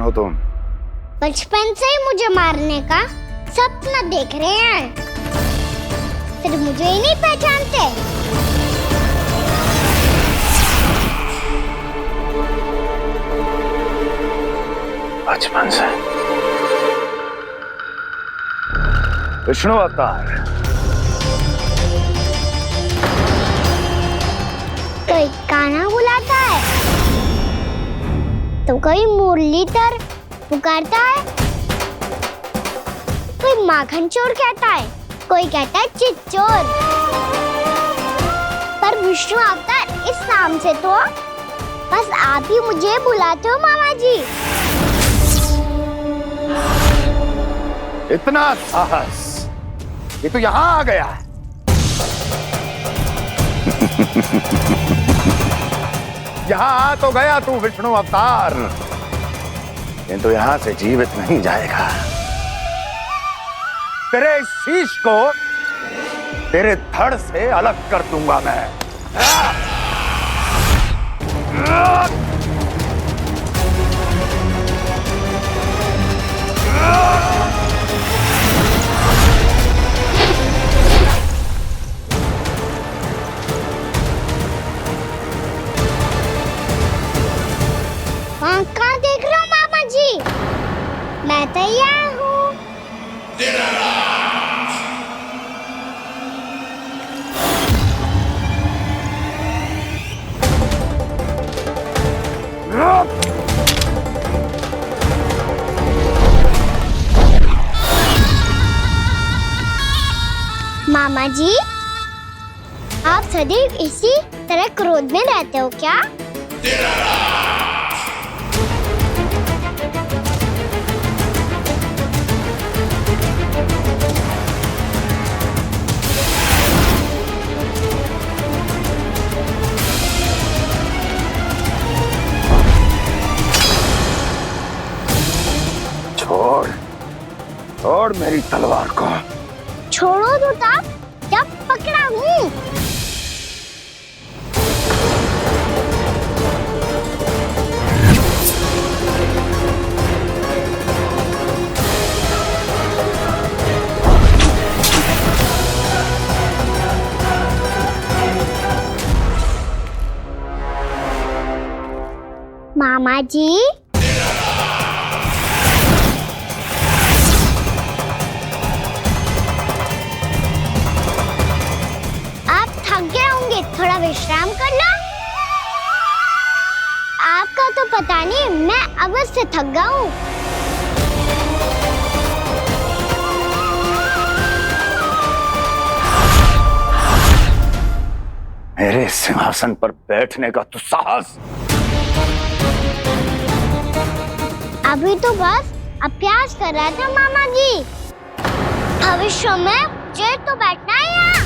हो तुम? बचपन से ही मुझे मारने का सपना देख रहे हैं, फिर मुझे ही नहीं पहचानते। बचपन से विष्णु अवतार। कोई कान्हा बुलाता है तो कोई मुरलीधर पुकारता है, कोई माखन चोर कहता है, कोई कहता है चिच्चोर। पर विष्णु अवतार इस नाम से तो बस आप ही मुझे बुलाते हो मामा जी। इतना साहस ये तो यहाँ आ गया है। यहाँ आ तो गया तू विष्णु अवतार, किंतु यहाँ से जीवित नहीं जाएगा। तेरे इस शीश को तेरे धड़ से अलग कर दूंगा मैं। वहाँ कहाँ देख रहे हो मामा जी? मैं तैयार हूँ। मामा जी, आप सदैव इसी तरह क्रोध में रहते हो क्या? छोड़ छोड़ मेरी तलवार को। छोड़ो तो तब जब पकड़ा हूँ। मामा जी, थोड़ा विश्राम कर लो। आपका तो पता नहीं, मैं अवश्य थक गया हूँ। मेरे सिंहासन पर बैठने का तू साहस? अभी तो बस अभ्यास कर रहा था मामा जी। भविष्य में मुझे तो बैठना है यहाँ।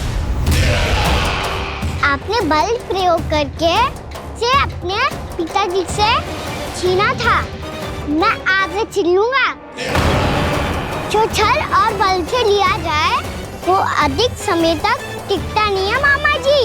आपने बल प्रयोग करके से अपने पिताजी से छीना था, मैं आपसे छीन लूंगा। जो छल और बल से लिया जाए वो अधिक समय तक टिकता नहीं है मामा जी।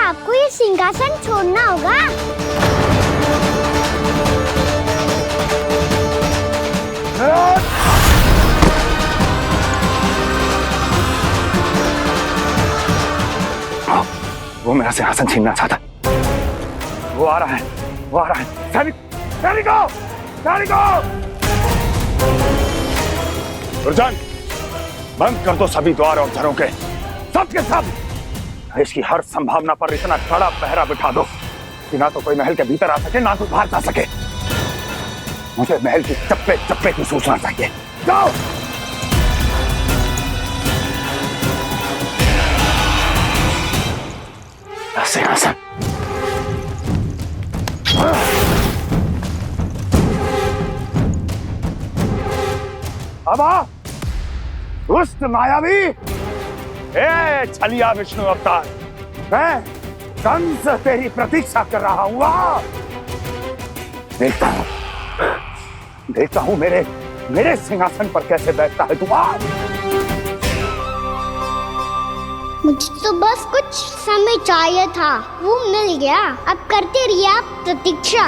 आपको ये सिंहासन छोड़ना होगा। वो मेरा सिंहासन छीनना चाहता। वो आ रहा है, वो आ रहा है। सैनिकों, दुर्जन, बंद कर दो सभी द्वार और झरोके। सब के सब इसकी हर संभावना पर इतना कड़ा पहरा बिठा दो कि ना तो कोई महल के भीतर आ सके ना तो बाहर जा सके। मुझे महल की चप्पे चप्पे की सूचना चाहिए। जाओ। सिंहासन। अब आ दुष्ट मायावी, ए छलिया विष्णु अवतार, मैं कंस तेरी प्रतीक्षा कर रहा हूं। देखता हूं मेरे सिंहासन पर कैसे बैठता है तू। मुझे तो बस कुछ समय चाहिए था, वो मिल गया। अब करते रहिए आप प्रतीक्षा।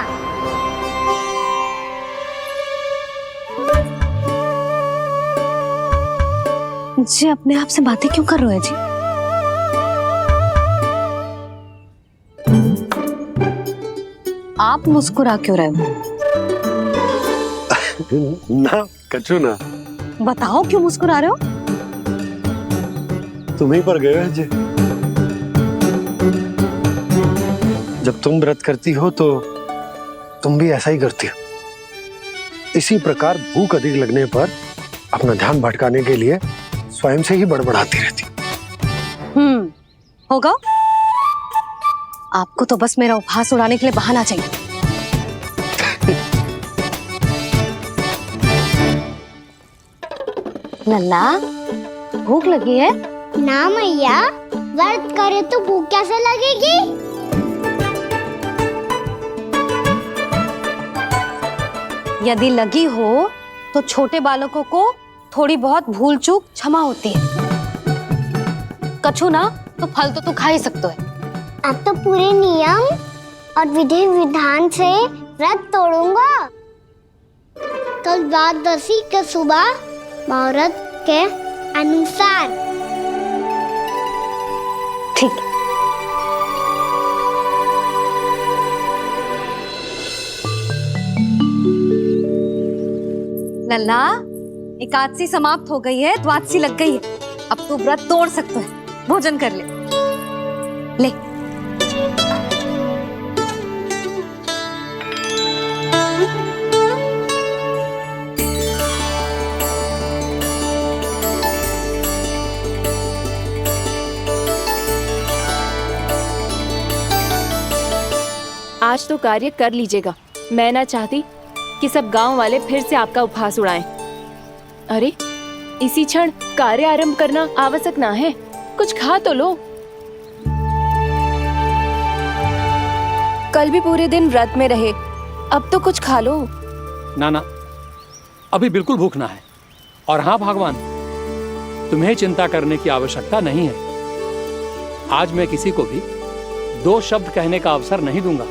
जी अपने आप से बातें क्यों कर रहे हो जी? आप मुस्कुरा क्यों रहे हो? ना कचू ना। बताओ क्यों मुस्कुरा रहे हो? तुम्हीं पर गए हैं जी। जब तुम व्रत करती हो तो तुम भी ऐसा ही करती हो। इसी प्रकार भूख अधिक लगने पर अपना ध्यान भटकाने के लिए स्वयं से ही बड़बड़ाती रहती। होगा। आपको तो बस मेरा उपहास उड़ाने के लिए बहाना चाहिए। लल्ला, भूख लगी है? ना मैया, व्रत करे तो भूख कैसे लगेगी? यदि लगी हो तो छोटे बालकों को थोड़ी बहुत भूल चूक क्षमा होती है। कछु ना तो फल तो तू खा ही सकते है। अब तो पूरे नियम और विधि विधान से व्रत तोड़ूंगा। कल द्वादशी के सुबह मुहूर्त के अनुसार। ठीक। लल्ला, एकादशी समाप्त हो गई है, द्वादशी लग गई है। अब तू व्रत तोड़ सकते है। भोजन कर ले। ले। आज तो कार्य कर लीजिएगा। मैं ना चाहती कि सब गांव वाले फिर से आपका उपहास उड़ाएं। अरे इसी क्षण कार्य आरंभ करना आवश्यक ना है। कुछ खा तो लो। कल भी पूरे दिन व्रत में रहे, अब तो कुछ खा लो। ना ना, अभी बिल्कुल भूख ना है। और हाँ भगवान, तुम्हें चिंता करने की आवश्यकता नहीं है। आज मैं किसी को भी 2 शब्द कहने का अवसर नहीं दूंगा।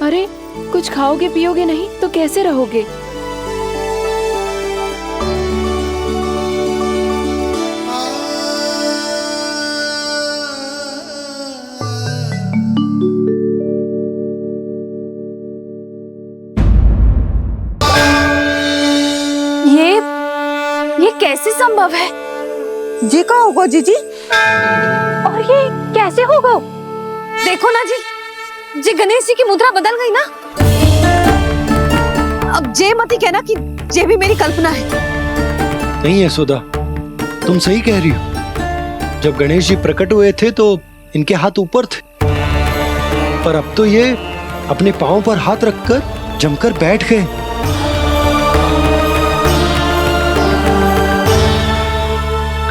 अरे कुछ खाओगे पियोगे नहीं तो कैसे रहोगे? ये कैसे संभव है? जी का होगा जीजी? और ये कैसे होगा? देखो ना जी, जी गणेश जी की मुद्रा बदल गई ना। अब जे मत ही कहना कि जे भी मेरी कल्पना है। नहीं यशोदा, तुम सही कह रही हो। जब गणेश जी प्रकट हुए थे तो इनके हाथ ऊपर थे, पर अब तो ये अपने पांव पर हाथ रखकर जमकर बैठ गए।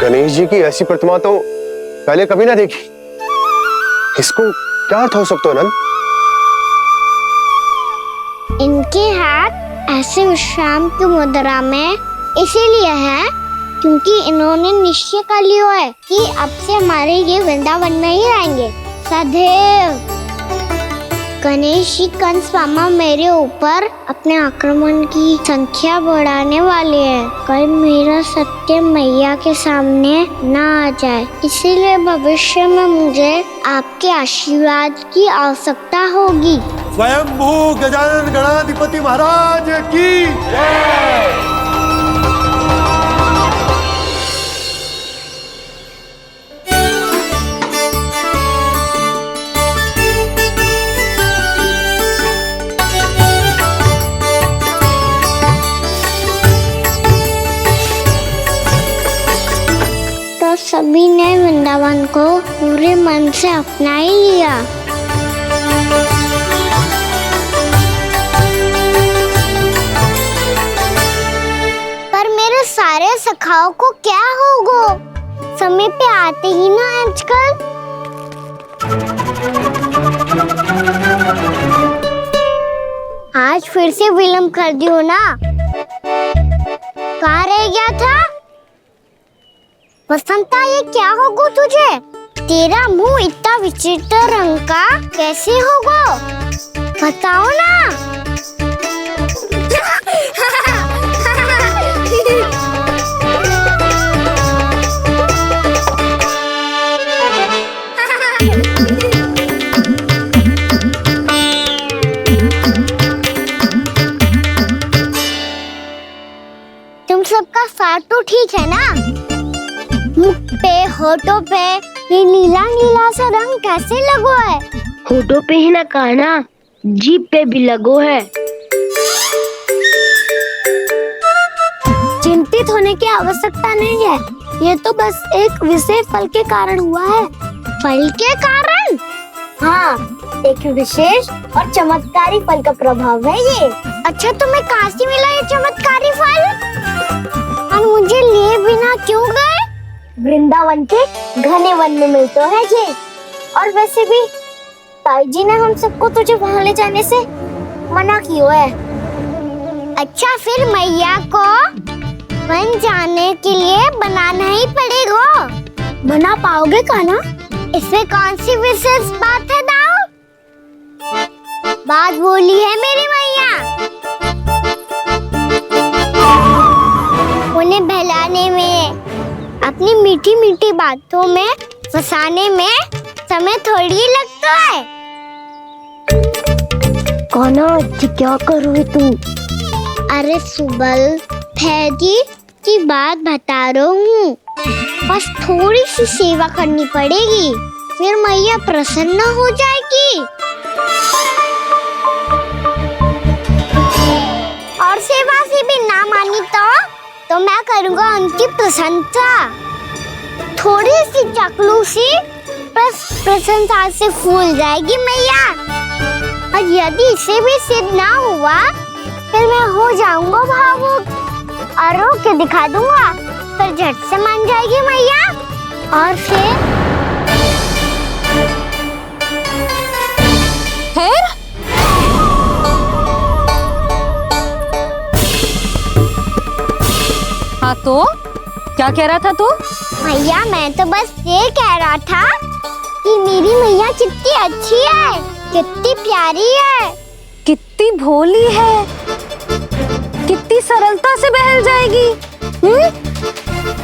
गणेश जी की ऐसी प्रतिमा तो पहले कभी ना देखी। इसको क्या अर्थ हो सकता है नंद? इनके हाथ ऐसे विश्राम की मुद्रा में इसीलिए है क्योंकि इन्होंने निश्चय कर लिया है कि अब से हमारे ये वृंदावन में ही रहेंगे सदैव। गणेश जी कंस मामा मेरे ऊपर अपने आक्रमण की संख्या बढ़ाने वाले हैं। कल मेरा सत्य मैया के सामने ना आ जाए, इसीलिए भविष्य में मुझे आपके आशीर्वाद की आवश्यकता होगी। स्वयंभू गजानन गणाधिपति महाराज की जय। मेरे मन से अपना ही लिया। पर मेरे सारे सखाओं को क्या होगा? समय पे आते ही ना आजकल। आज फिर से विलम्ब कर दी हो ना? कहाँ रह गया था? बसंता, ये क्या होगा तुझे? तेरा मुंह इतना विचित्र रंग का कैसे होगा? बताओ ना। तुम सबका साथ तो ठीक है ना? मुख पे, होठों पे ये नीला नीला सा रंग कैसे लगो है? होठों पे ही ना कहना, जीभ पे भी लगो है। चिंतित होने की आवश्यकता नहीं है। ये तो बस एक विशेष फल के कारण हुआ है। फल के कारण? हाँ, एक विशेष और चमत्कारी फल का प्रभाव है ये। अच्छा, तुम्हें कहाँ से मिला ये चमत्कारी फल? और मुझे लिए बिना क्यों गए? वृंदावन के घने वन में मिलता है ये। और वैसे भी ताई जी ने हम सबको तुझे वहाँ ले जाने से मना किया है। अच्छा, फिर मैया को वन जाने के लिए बनाना ही पड़ेगा। बना पाओगे कान्हा? इसमें कौन सी विशेष बात है दाऊ? बात बोली है मेरी मैया। उन्हें बहलाने में, अपनी मीठी मीठी बातों में फंसाने में समय थोड़ी लगता है। कान्हा, क्या करोगे तुम? अरे सुबल, फैजी की बात बता रहा हूँ। बस थोड़ी सी सेवा करनी पड़ेगी, फिर मैया प्रसन्न हो जाएगी। और सेवा से भी ना मानी तो मैं करूँगा उनकी प्रशंसा। थोड़ी सी चाकलूसी प्रशंसा से फूल जाएगी मैया। और यदि इसे भी सिद्ध ना हुआ, फिर मैं हो जाऊंगा भावुक और रो के दिखा दूंगा। फिर झट से मान जाएगी मैया। और फिर हाँ तो क्या कह रहा था तू? मैया, मैं तो बस ये कह रहा था कि मेरी मैया कितनी अच्छी है, कितनी प्यारी है, कितनी भोली है, कितनी सरलता से बहल जाएगी,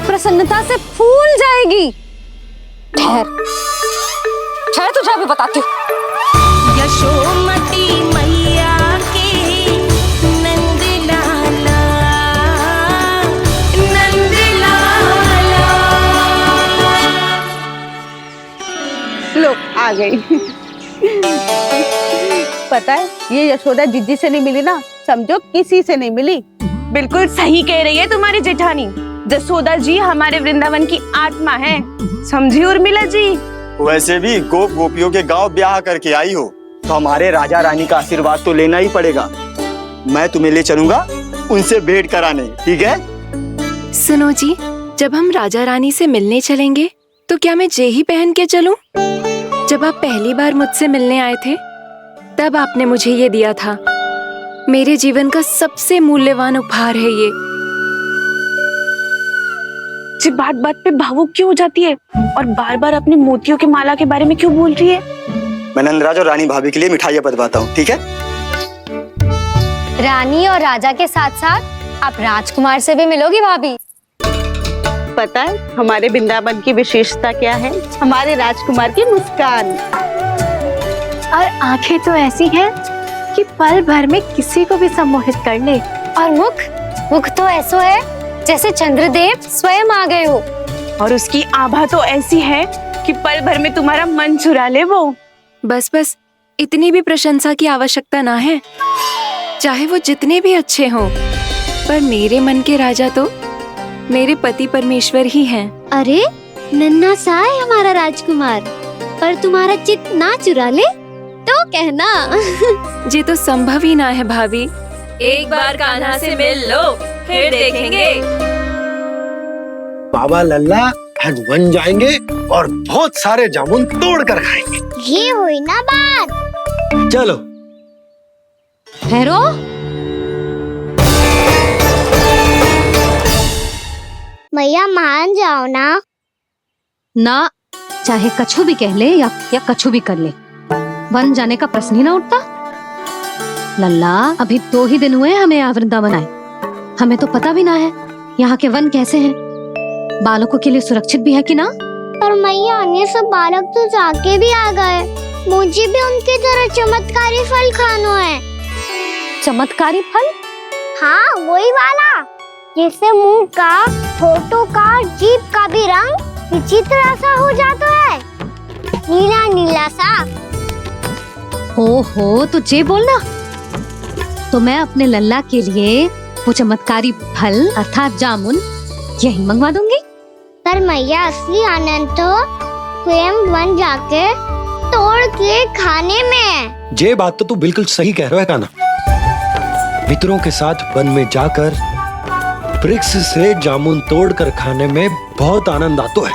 प्रसन्नता से फूल जाएगी। ठहर ठहर, तुझे भी बताती हूँ। यशोमती मैया के नंद लाला, नंद लाला। लो, आ गई। पता है, ये यशोदा जिज्जी से नहीं मिली ना, समझो किसी से नहीं मिली। बिल्कुल सही कह रही है तुम्हारी जेठानी। जसोदा जी हमारे वृंदावन की आत्मा है, समझी उर्मिला जी? वैसे भी गोप गोपियों के गांव ब्याह करके आई हो, तो हमारे राजा रानी का आशीर्वाद तो लेना ही पड़ेगा। मैं तुम्हें ले चलूंगा उनसे भेंट कराने, ठीक है? सुनो जी, जब हम राजा रानी से मिलने चलेंगे तो क्या मैं जे ही पहन के चलूं? जब आप पहली बार मुझसे मिलने आए थे, तब आपने मुझे ये दिया था। मेरे जीवन का सबसे मूल्यवान उपहार है ये। जी बात बात पे भावुक क्यों हो जाती है और बार बार अपनी मोतियों की माला के बारे में क्यों बोल रही है? मैं नंदराज और रानी भाभी के लिए मिठाइयाँ बंटवाता हूँ, ठीक है? रानी और राजा के साथ साथ आप राजकुमार से भी मिलोगी भाभी। पता है हमारे वृंदावन की विशेषता क्या है? हमारे राजकुमार की मुस्कान। और आंखें तो ऐसी हैं कि पल भर में किसी को भी सम्मोहित कर ले। और मुख तो ऐसा है जैसे चंद्रदेव स्वयं आ गए हो। और उसकी आभा तो ऐसी है कि पल भर में तुम्हारा मन चुरा ले वो। बस बस, इतनी भी प्रशंसा की आवश्यकता ना है। चाहे वो जितने भी अच्छे हों, पर मेरे मन के राजा तो मेरे पति परमेश्वर ही हैं। अरे नन्हा सा है हमारा राजकुमार, पर तुम्हारा चित ना चुरा ले तो कहना। ये तो संभव ही ना है भाभी। एक बार कान्हा से मिल लो, फिर देखेंगे। बाबा लल्ला आज वन जाएंगे और बहुत सारे जामुन तोड़ कर खाएंगे। ये हुई ना बात। चलो। ठहरो। मैया मान जाओ ना। ना, चाहे कछु भी कह ले या कछु भी कर ले, वन जाने का प्रश्न ही ना उठता। लल्ला, अभी 2 ही दिन हुए हमें यहाँ वृंदावन आए। हमें तो पता भी ना है यहाँ के वन कैसे हैं, बालकों के लिए सुरक्षित भी है कि ना। पर मैया अन्य सब बालक तो जाके भी आ गए। मुझे भी उनकी तरह चमत्कारी फल खाना है। चमत्कारी फल? हाँ, वही वाला जिससे मुंह का, होठों का, जीभ का भी रंग विचित्र सा हो जाता है, नीला नीला सा। हो तो जे बोलना। तो मैं अपने लल्ला के लिए वो चमत्कारी फल अर्थात जामुन यही मंगवा दूंगी। पर मैया असली आनंद तो स्वयं वन जाके तोड़ के खाने में है। ये बात तो तू बिल्कुल सही कह रहा है कान्हा। मित्रों के साथ वन में जाकर वृक्ष से जामुन तोड़कर खाने में बहुत आनंद आता है।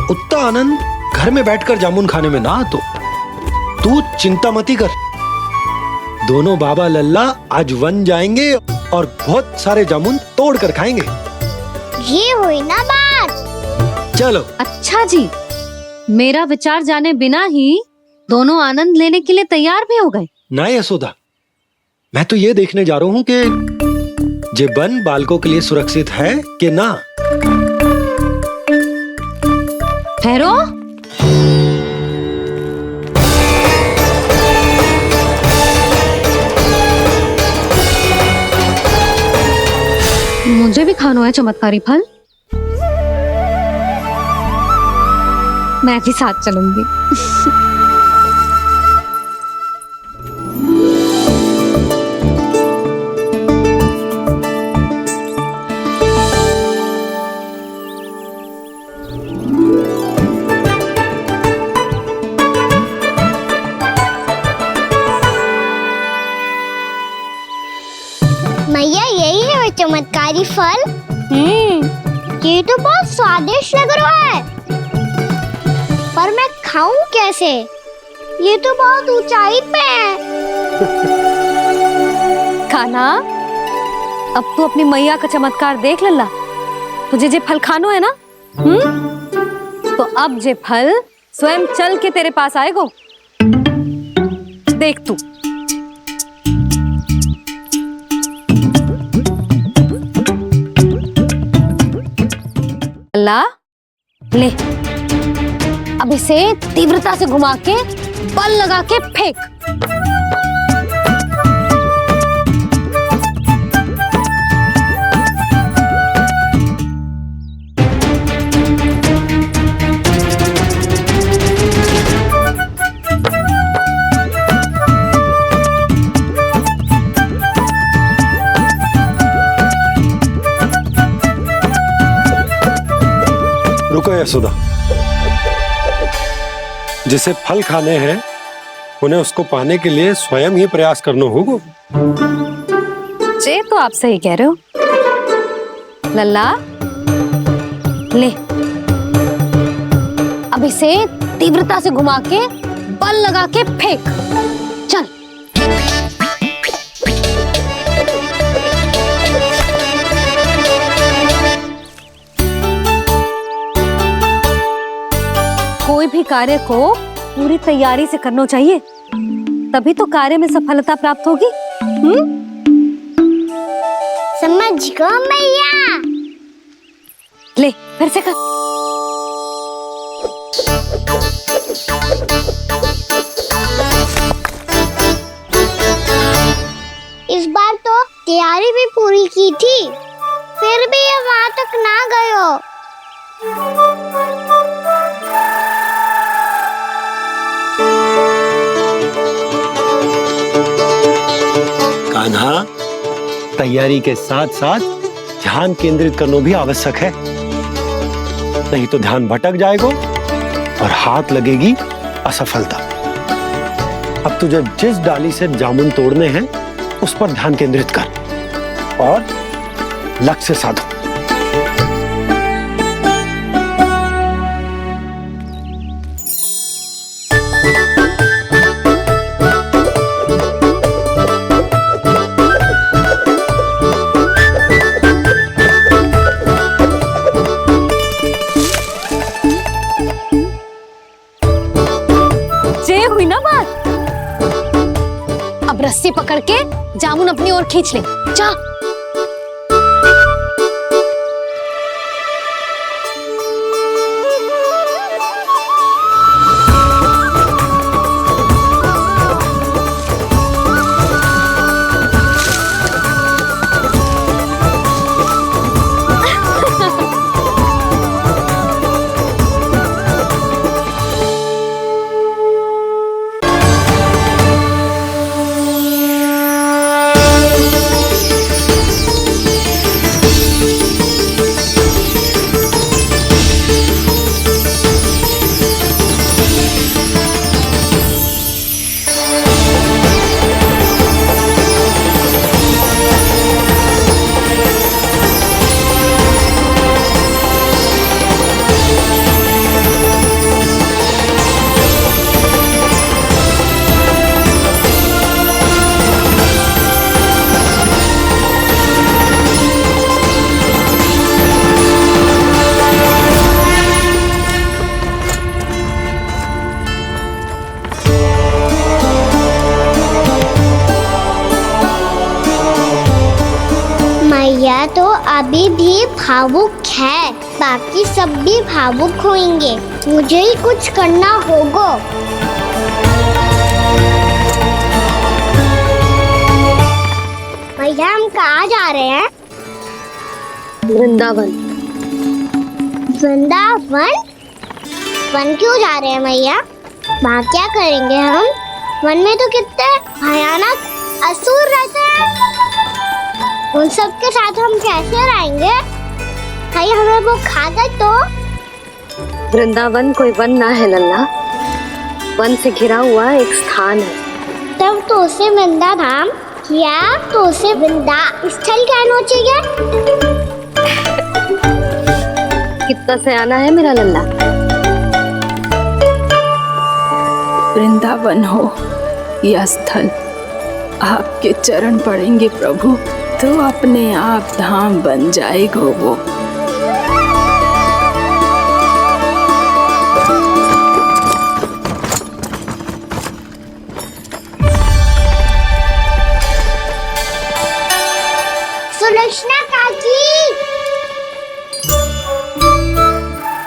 उतना आनंद घर में बैठकर जामुन खाने में ना आतो। तू चिंता मती कर, दोनों बाबा लल्ला आज वन जाएंगे और बहुत सारे जामुन तोड़ कर खाएंगे। ये हुई ना बात। चलो। अच्छा जी, मेरा विचार जाने बिना ही दोनों आनंद लेने के लिए तैयार भी हो गए। ना यशोदा, मैं तो ये देखने जा रहा हूँ कि ये वन बालकों के लिए सुरक्षित है कि ना। ठहरो। मुझे भी खाना है चमत्कारी फल। मैं भी साथ चलूंगी। मैया यही है वो चमत्कारी फल। ये तो बहुत स्वादिष्ट लग रहा है, पर मैं खाऊं कैसे? ये तो बहुत ऊंचाई पे है। कान्हा, अब तू अपनी मैया का चमत्कार देख लल्ला। तुझे जे फल खानो है ना, तो अब जे फल स्वयं चल के तेरे पास आएगो। देख तू। लल्ला, ले, अब इसे तीव्रता से घुमा के बल लगा के फेंक। रुको यशोदा, जिसे फल खाने हैं उन्हें उसको पाने के लिए स्वयं ही प्रयास करना होगा। जे तो आप सही कह रहे हो लल्ला। ले, अब इसे तीव्रता से घुमा के बल लगा के फेंक। चल। कोई भी कार्य को पूरी तैयारी से करना चाहिए, तभी तो कार्य में सफलता प्राप्त होगी। समझ गो मैया। ले, फिर से कर। इस बार तो तैयारी भी पूरी की थी, फिर भी ये वहां तक ना गए हो। कान्हा, तैयारी के साथ साथ ध्यान केंद्रित करना भी आवश्यक है, नहीं तो ध्यान भटक जाएगा और हाथ लगेगी असफलता। अब तुझे जिस डाली से जामुन तोड़ने हैं उस पर ध्यान केंद्रित कर और लक्ष्य साधो। हुई ना बात, अब रस्सी पकड़ के जामुन अपनी ओर खींच ले। जा। मैया तो अभी भी भावुक है, बाकी सब भी भावुक होंगे। मुझे ही कुछ करना होगा। मैया हम कहाँ जा रहे हैं? वृंदावन। वृंदावन? वन क्यों जा रहे हैं मैया? वहाँ क्या करेंगे हम? वन में तो कितने भयानक असुर रहते हैं। उन सब के साथ हम कैसे रहेंगे? कहीं हमें वो खा गए तो? वृंदावन कोई वन ना है लल्ला, वन से घिरा हुआ एक स्थान है। तब तो उसे वृंदा धाम या तो उसे वृंदा स्थल कहना चाहिए। कितना सयाना है मेरा लल्ला। वृंदावन हो या स्थल, आपके चरण पड़ेंगे प्रभु तो अपने आप धाम बन जाएगा वो। सुलक्षणा काकी,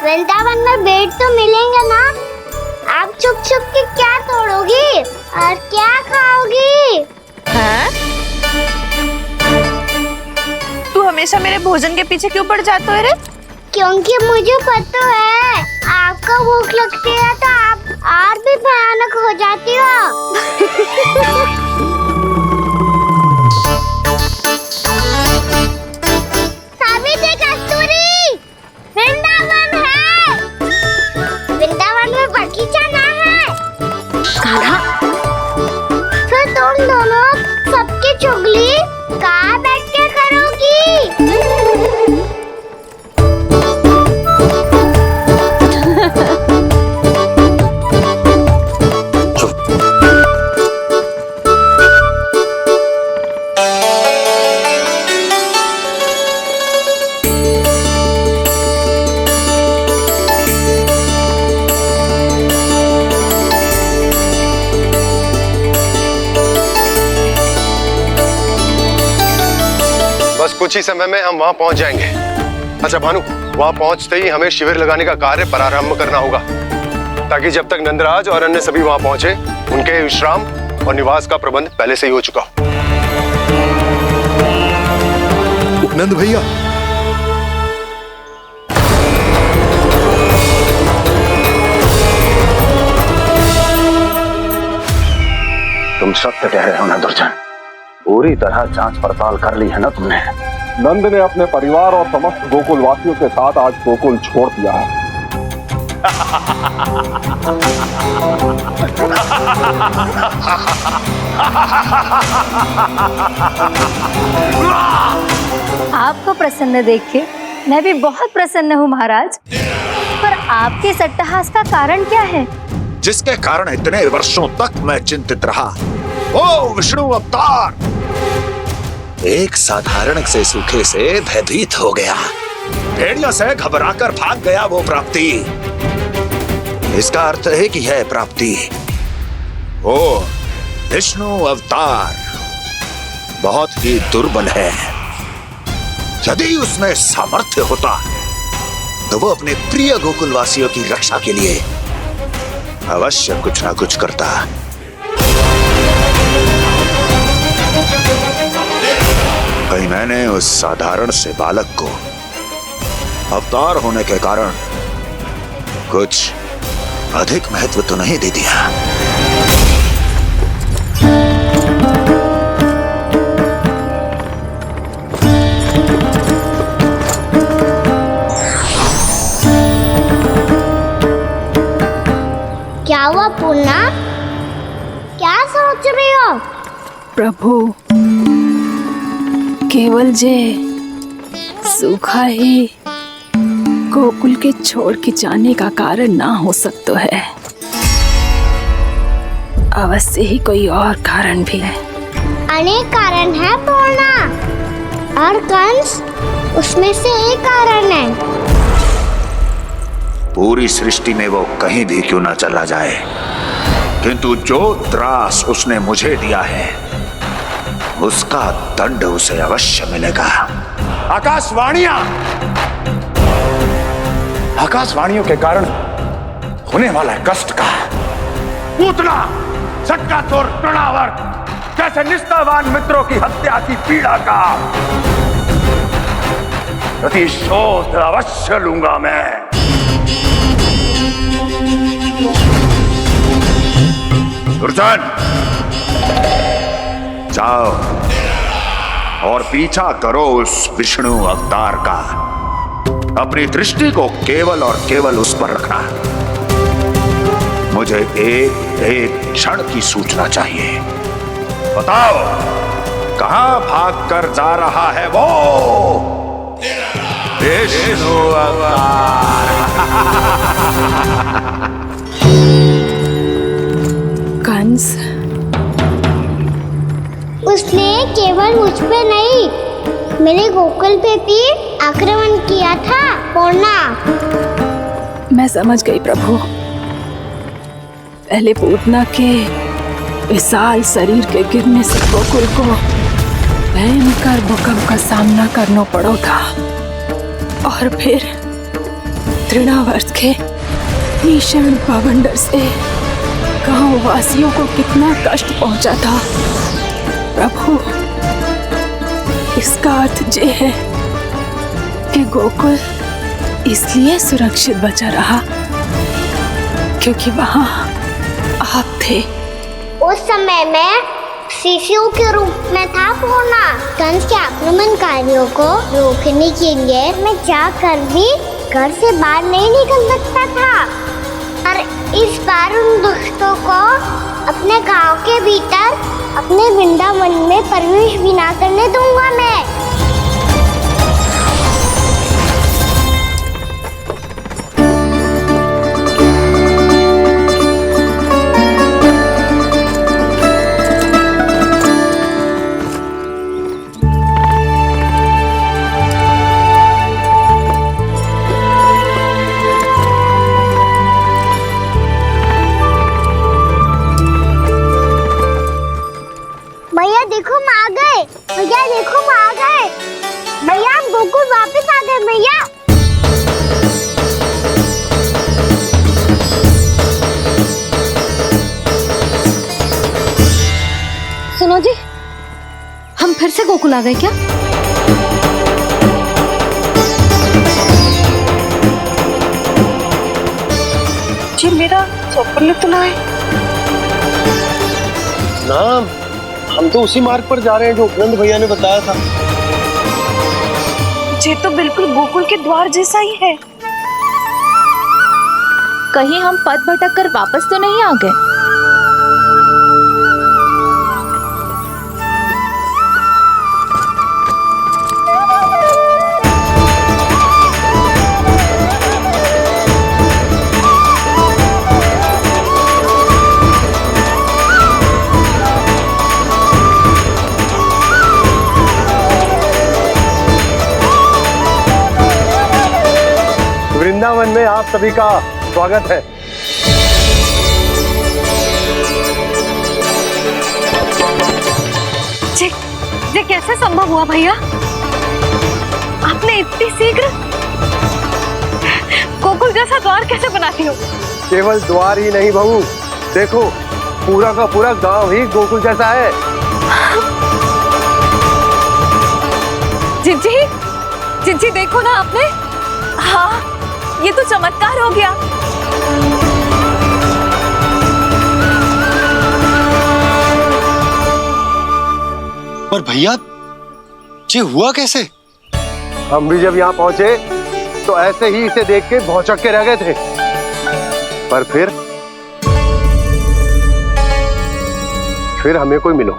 वृंदावन में बेट तो मिलेंगे ना? आप छुप छुप के क्या तोड़ोगी और क्या खाओगी? हाँ? तू हमेशा मेरे भोजन के पीछे क्यों पड़ जाता है रे? क्योंकि मुझे पता है आपको भूख लगती है तो आप और भी भयानक हो जाती हो। सावित्री कस्तूरी, वृंदावन है। वृंदावन में बगीचा ना है। कान्हा, फिर तुम दोनों सबकी चुगली कहाँ बैठ के करोगी? बस कुछ ही समय में हम वहां पहुंच जाएंगे। अच्छा भानु, वहां पहुंचते ही हमें शिविर लगाने का कार्य प्रारंभ करना होगा, ताकि जब तक नंदराज और अन्य सभी वहां पहुंचे उनके विश्राम और निवास का प्रबंध पहले से ही हो चुका हो। नंद भैया, तुम सत्य कह रहे हो ना दुर्जन, पूरी तरह जांच पड़ताल कर ली है ना तुमने? नंद ने अपने परिवार और समस्त गोकुल वासियों के साथ आज गोकुल छोड़ दिया है। आपको प्रसन्न देख के मैं भी बहुत प्रसन्न हूँ महाराज। पर आपके इस अट्टहास का कारण क्या है? जिसके कारण इतने वर्षों तक मैं चिंतित रहा। ओ विष्णु अवतार! एक साधारण से सूखे से भयभीत हो गया, भेड़ियों से घबराकर भाग गया वो प्राप्ति। इसका अर्थ है कि यह प्राप्ति ओ विष्णु अवतार बहुत ही दुर्बल है। यदि उसमें सामर्थ्य होता तो वो अपने प्रिय गोकुलवासियों की रक्षा के लिए अवश्य कुछ ना कुछ करता। कहीं मैंने उस साधारण से बालक को अवतार होने के कारण कुछ अधिक महत्व तो नहीं दे दिया। क्या हुआ पूर्णा? क्या सोच रही हो? प्रभु, केवल जे सूखा ही गोकुल के छोड़ के जाने का कारण ना हो सकता है, अवश्य ही कोई और कारण भी है। अनेक कारण है पूर्णा, और कंस उसमें से एक कारण है। पूरी सृष्टि में वो कहीं भी क्यों ना चला जाए, किंतु जो त्रास उसने मुझे दिया है उसका दंड उसे अवश्य मिलेगा। आकाशवाणियों के कारण होने वाला कष्ट का पूतना सक्कासुर तृणावर जैसे निष्ठावान मित्रों की हत्या की पीड़ा का प्रतिशोध अवश्य लूंगा मैं। दुर्जन, जाओ और पीछा करो उस विष्णु अवतार का। अपनी दृष्टि को केवल और केवल उस पर रखना। मुझे एक एक क्षण की सूचना चाहिए। बताओ कहां भागकर जा रहा है वो विष्णु अवतार? कंस, उसने केवल मुझ पे नहीं, मेरे गोकुल पे भी आक्रमण किया था पूर्णा। मैं समझ गई प्रभु। पहले पूतना के विशाल शरीर के गिरने से गोकुल को भयंकर भूकंप का सामना करना पड़ा था, और फिर तृणावर्त के भीषण पावंडर से गांव वासियों को कितना कष्ट पहुंचा था। प्रभु, इसका अर्थ ये है कि गोकुल इसलिए सुरक्षित बचा रहा क्योंकि वहां आप थे। उस समय मैं शिशु के रूप में था पूर्णा। कंस के आक्रमणकारियों को रोकने के लिए मैं जाकर भी घर से बाहर नहीं निकल सकता था, और इस बार उन दुष्टों को अपने गांव के भीतर अपने वृंदावन में प्रवेश भी ना करने दूंगा मैं। भैया देखो हम आ गए, भैया देखो हम आ गए, भैया हम गोकुल वापस आ गए भैया। सुनो जी, हम फिर से गोकुल आ गए क्या? जी मेरा चप्पल तो ना है। नाम हम तो उसी मार्ग पर जा रहे हैं जो उपनंद भैया ने बताया था। ये तो बिल्कुल गोकुल के द्वार जैसा ही है। कहीं हम पथ भटक कर वापस तो नहीं आ गए? वृंदावन में आप सभी का स्वागत है। ये कैसे संभव हुआ भैया? आपने इतनी शीघ्र गोकुल जैसा द्वार कैसे बना दिया? केवल द्वार ही नहीं बहू, देखो पूरा का पूरा गांव ही गोकुल जैसा है। जिज्जी देखो ना आपने। हाँ, ये तो चमत्कार हो गया। पर भैया ये हुआ कैसे? हम भी जब यहाँ पहुंचे तो ऐसे ही इसे देख के भौचक के रह गए थे, पर फिर हमें कोई मिलो।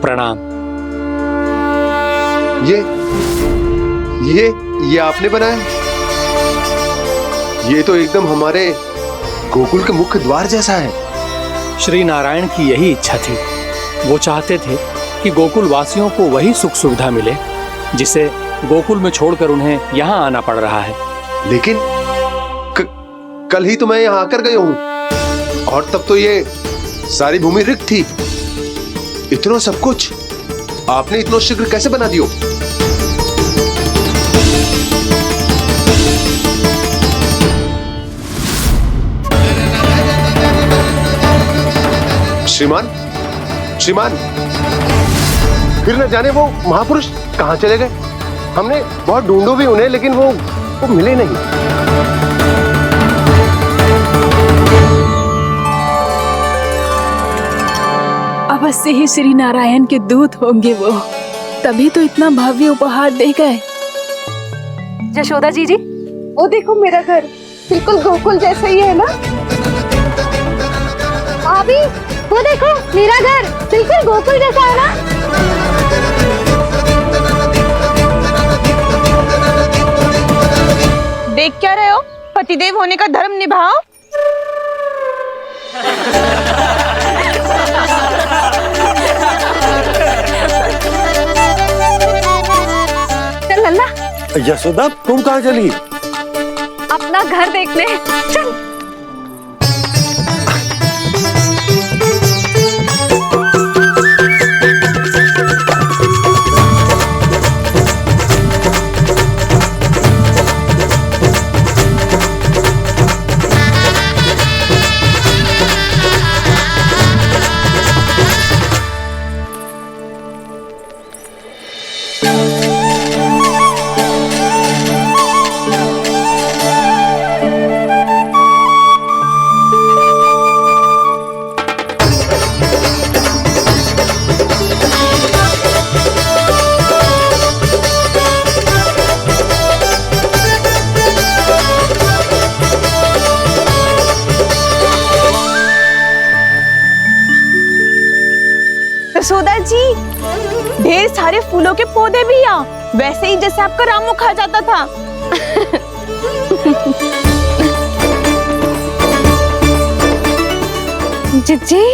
प्रणाम। ये आपने बनाया? ये तो एकदम हमारे गोकुल के मुख्य द्वार जैसा है। श्री नारायण की यही इच्छा थी। वो चाहते थे कि गोकुल वासियों को वही सुख सुविधा मिले जिसे गोकुल में छोड़कर उन्हें यहाँ आना पड़ रहा है। लेकिन कल ही तो मैं यहाँ आकर गया हूँ और तब तो ये सारी भूमि रिक्त थी। इतना सब कुछ आपने इतना शीघ्र कैसे बना दियो? श्रीमान, फिर न जाने वो महापुरुष कहाँ चले गए। हमने बहुत ढूंढो भी उन्हें, लेकिन वो मिले नहीं। अवश्य ही श्री नारायण के दूत होंगे वो, तभी तो इतना भव्य उपहार दे गए। यशोदा जी, वो देखो मेरा घर बिल्कुल गोकुल जैसा ही है ना? भाभी, वो देखो मेरा घर बिल्कुल गोकुल जैसा है ना? देख क्या रहे हो? पतिदेव होने का धर्म निभाओ। चल लल्ला, यशोदा तुम कहाँ चली? अपना घर देखने चल। यशोदा जी, ढेर सारे फूलों के पौधे भी यहाँ, वैसे ही जैसे आपका रामू खा जाता था। जिज्जी,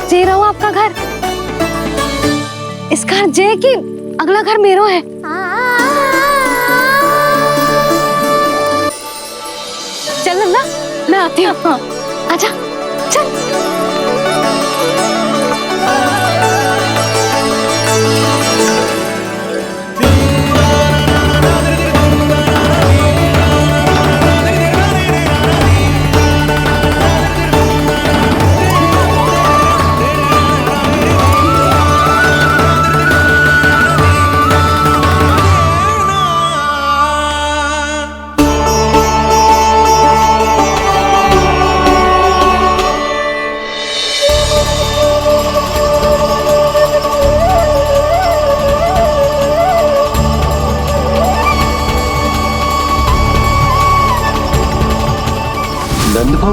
जे रहो आपका घर। इस घर जे की अगला घर मेरो है। चल लल्ला, मैं आती हूँ। आजा, चल।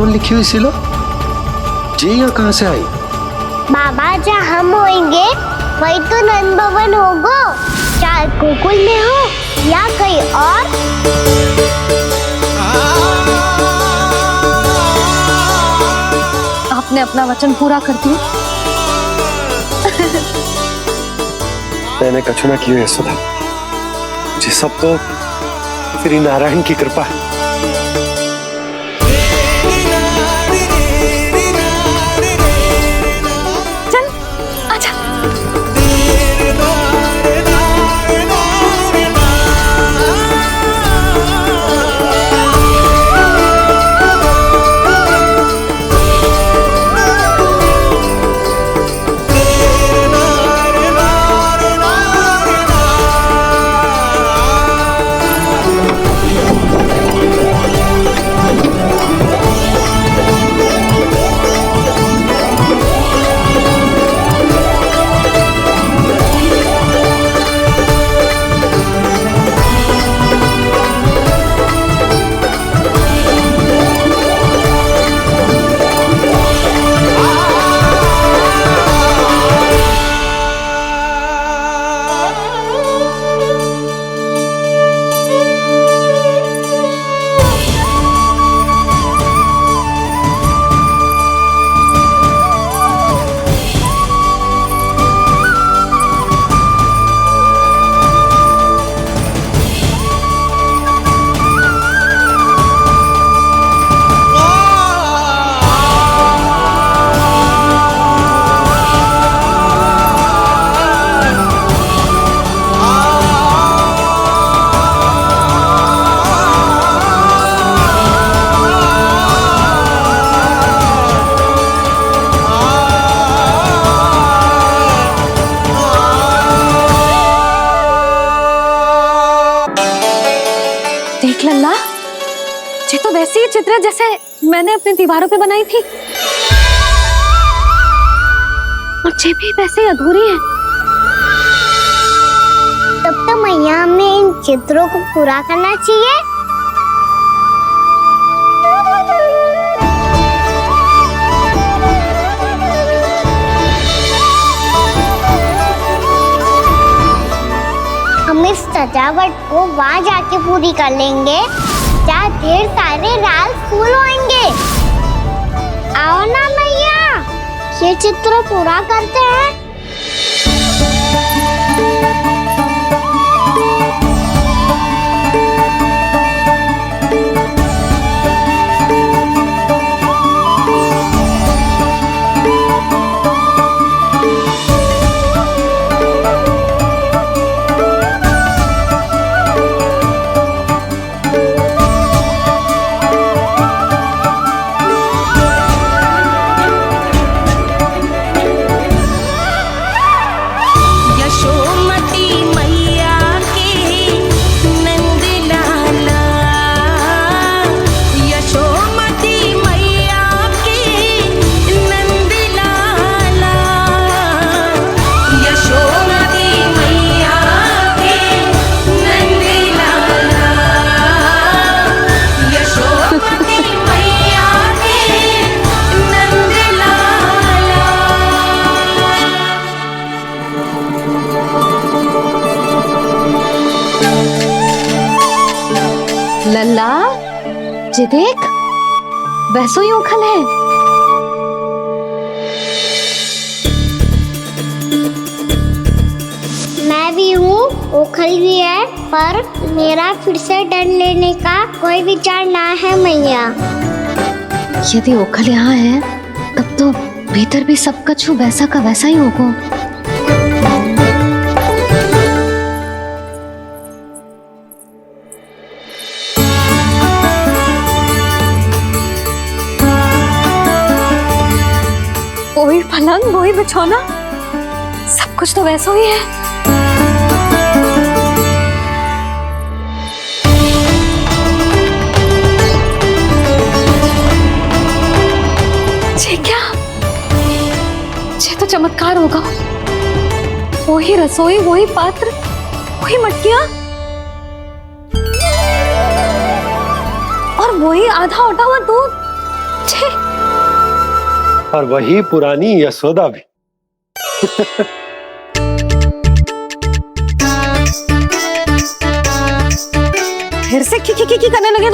वृंदावन लिखी हुई सिला जी यहाँ कहाँ से आई? बाबा जहाँ हम होंगे वही तो नंद भवन होगा, चाहे गोकुल में हो या कहीं और। आपने अपना वचन पूरा कर दिया। मैंने कछु ना किया यशोदा, ये सब तो श्री नारायण की कृपा है। चल आजा। देख लल्ला, ये तो वैसी ही चित्र है जैसे मैंने अपनी दीवारों पे बनाई थी, और ये भी वैसे ही अधूरी है। तब तो मैया हमें इन चित्रों को पूरा करना चाहिए। हम इस सजावट को वहाँ जाके पूरी कर लेंगे जहाँ ढेर सारे लाल फूल होंगे। आओ ना मैया, ये चित्र पूरा करते हैं। लल्ला, ये देख, वैसो ही उखल है। मैं भी हूँ, उखल भी है, पर मेरा फिर से डर लेने का कोई विचार ना है मैया। यदि उखल यहाँ है, तब तो भीतर भी सब कछु वैसा का वैसा ही होगा। वही पलंग, वही बिछौना, सब कुछ तो वैसा ही है। ये क्या? ये तो चमत्कार होगा। वही रसोई, वही पात्र, वही मटकियां, और वही आधा उटा हुआ दूध। और वही पुरानी यशोदा भी। फिर से की करने लगे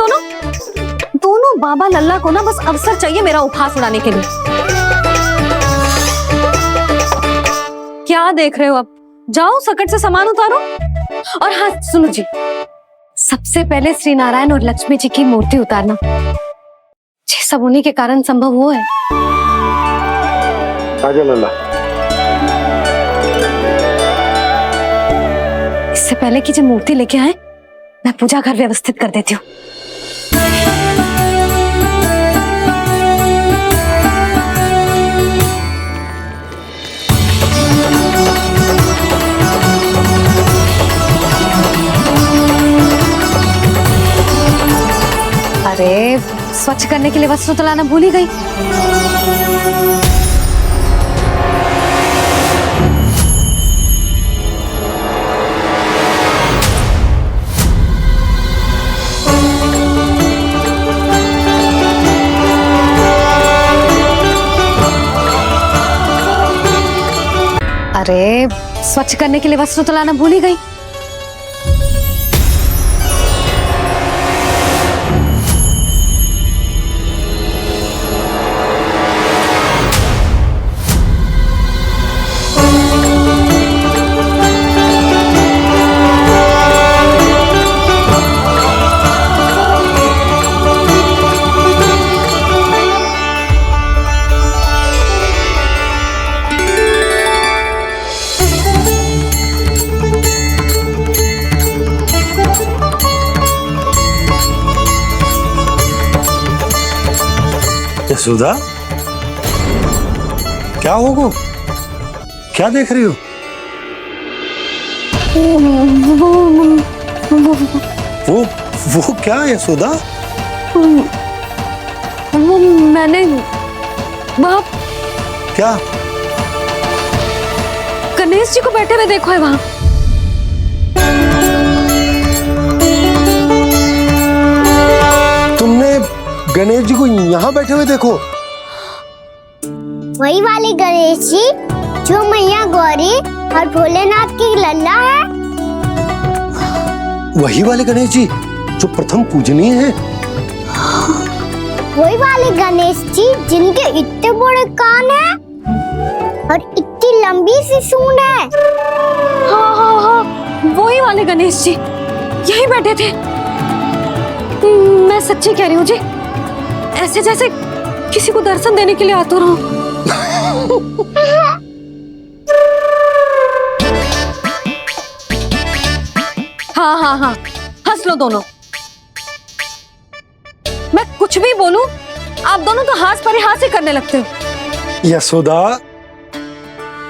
दोनों बाबा लल्ला को ना बस अवसर चाहिए मेरा उपहास उड़ाने के लिए। क्या देख रहे हो, अब जाओ सकट से सामान उतारो। और हाँ सुनो जी, सबसे पहले श्री नारायण और लक्ष्मी जी की मूर्ति उतारना, ये सब उन्हीं के कारण संभव हुआ है। आजा लल्ला। इससे पहले कि जो मूर्ति लेके आए, मैं पूजा घर व्यवस्थित कर देती हूँ। अरे स्वच्छ करने के लिए वस्त्र तो लाना भूल ही गई। अरे स्वच्छ करने के लिए वस्त्र तो लाना भूल ही गई। यशोदा, क्या होगा? क्या देख रही हो? वो क्या यशोदा? वो मैंने बाप क्या? गणेश जी को बैठे हुए देखो है वहां। तुमने गणेश जी को यहाँ बैठे हुए देखो? वही वाले गणेश जी जो मैया गौरी और भोलेनाथ की लल्ला है। वही वाले गणेश जी जो प्रथम पूजनीय है। वही वाले गणेश जी जिनके इतने बड़े कान हैं और इतनी लंबी सी सूंड है। हाँ, वही वाले गणेश जी यही बैठे थे। मैं सच्ची कह रही हूँ जी, ऐसे जैसे किसी को दर्शन देने के लिए आतुर हूँ। हाँ, हंस लो दोनों। मैं कुछ भी बोलूं, आप दोनों तो हाथ परिहास ही करने लगते हो। यशोदा,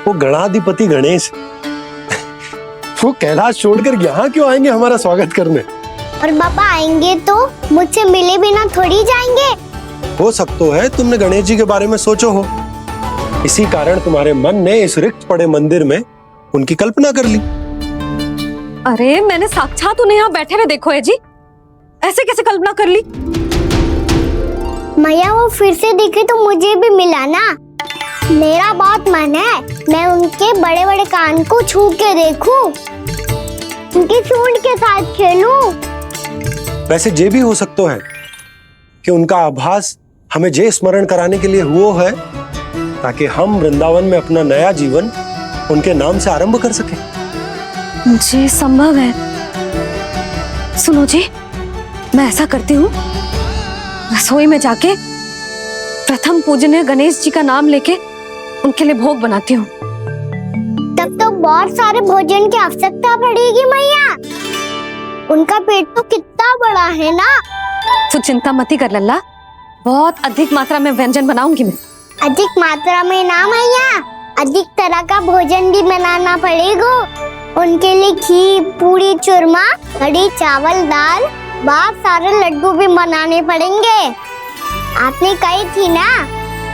वो गणाधिपति गणेश वो कैलाश छोड़कर यहाँ क्यों आएंगे हमारा स्वागत करने? और पापा आएंगे तो मुझसे मिले बिना थोड़ी जाएंगे। हो सकता है तुमने गणेश जी के बारे में सोचो हो, इसी कारण तुम्हारे मन ने इस रिक्त पड़े मंदिर में उनकी कल्पना कर ली। अरे मैंने साक्षात उन्हें यहाँ बैठे हुए देखो है जी, ऐसे कैसे कल्पना कर ली? मैया वो फिर से दिखे तो मुझे भी मिला ना। मेरा बहुत मन है मैं उनके बड़े बड़े कान को छू के देखूं, उनकी सूंड के साथ खेलूं। वैसे ये भी हो सकता है कि उनका आभास हमें जे स्मरण कराने के लिए हुआ है ताकि हम वृंदावन में अपना नया जीवन उनके नाम से आरंभ कर सके। जी संभव है। सुनो जी, मैं ऐसा करती हूँ, रसोई में जाके प्रथम पूजनीय गणेश जी का नाम लेके उनके लिए भोग बनाती हूँ। तब तो बहुत सारे भोजन की आवश्यकता पड़ेगी मैया। उनका पेट तो कितना बड़ा है ना। तू चिंता मत कर लल्ला, बहुत अधिक मात्रा में व्यंजन बनाऊंगी मैं। अधिक मात्रा में ना मैया, अधिक तरह का भोजन भी बनाना पड़ेगा। उनके लिए खीर, पूरी, चूरमा, कढ़ी, चावल, दाल, बहुत सारे लड्डू भी बनाने पड़ेंगे। आपने कही थी ना,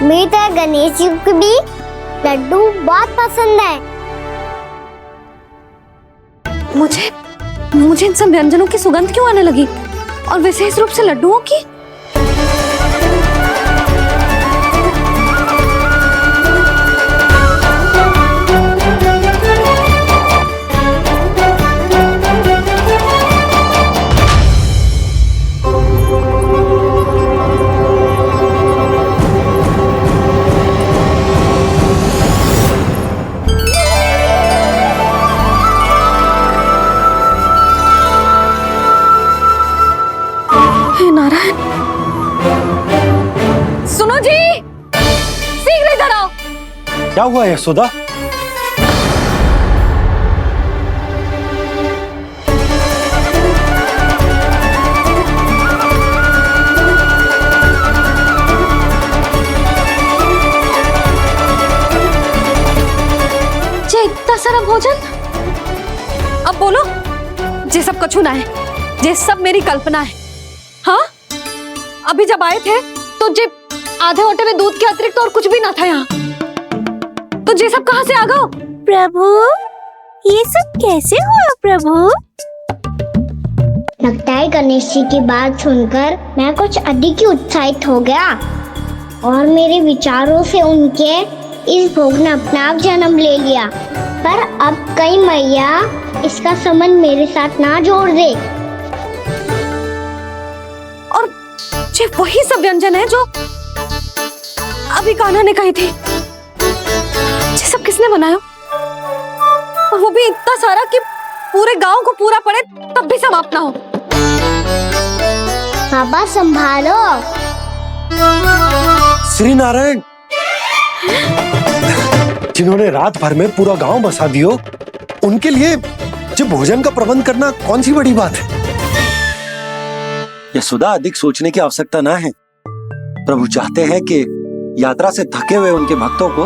मेरी तरह गणेश जी को भी लड्डू बहुत पसंद है। मुझे इन सब व्यंजनों की सुगंध क्यों आने लगी, और विशेष रूप से लड्डुओं की? क्या हुआ यशोदा? इतना सारा भोजन, अब बोलो जे सब कछु ना है, जे सब मेरी कल्पना है। हाँ, अभी जब आए थे तो जे आधे ओटे में दूध के अतिरिक्त और कुछ भी ना था यहाँ, तो जे सब कहाँ से आ गए? प्रभु, ये सब कैसे हुआ प्रभु? लगता है गणेश जी की बात सुनकर मैं कुछ अधिक ही उत्साहित हो गया और मेरे विचारों से उनके इस भोग ने अपना आप जन्म ले लिया। पर अब कहीं मैया इसका संबंध मेरे साथ ना जोड़ दे। और ये वही सब व्यंजन है जो अभी कान्हा ने कही थी। ये सब किसने बनाया? और वो भी इतना सारा कि पूरे गांव को पूरा पड़े तब भी समाप्त ना हो। बाबा संभालो। श्री नारायण, जिन्होंने रात भर में पूरा गांव बसा दियो, उनके लिए जो भोजन का प्रबंध करना कौन सी बड़ी बात है? यशोदा, अधिक सोचने की आवश्यकता ना है। प्रभु चाहते हैं कि यात्रा से थके हुए उनके भक्तों को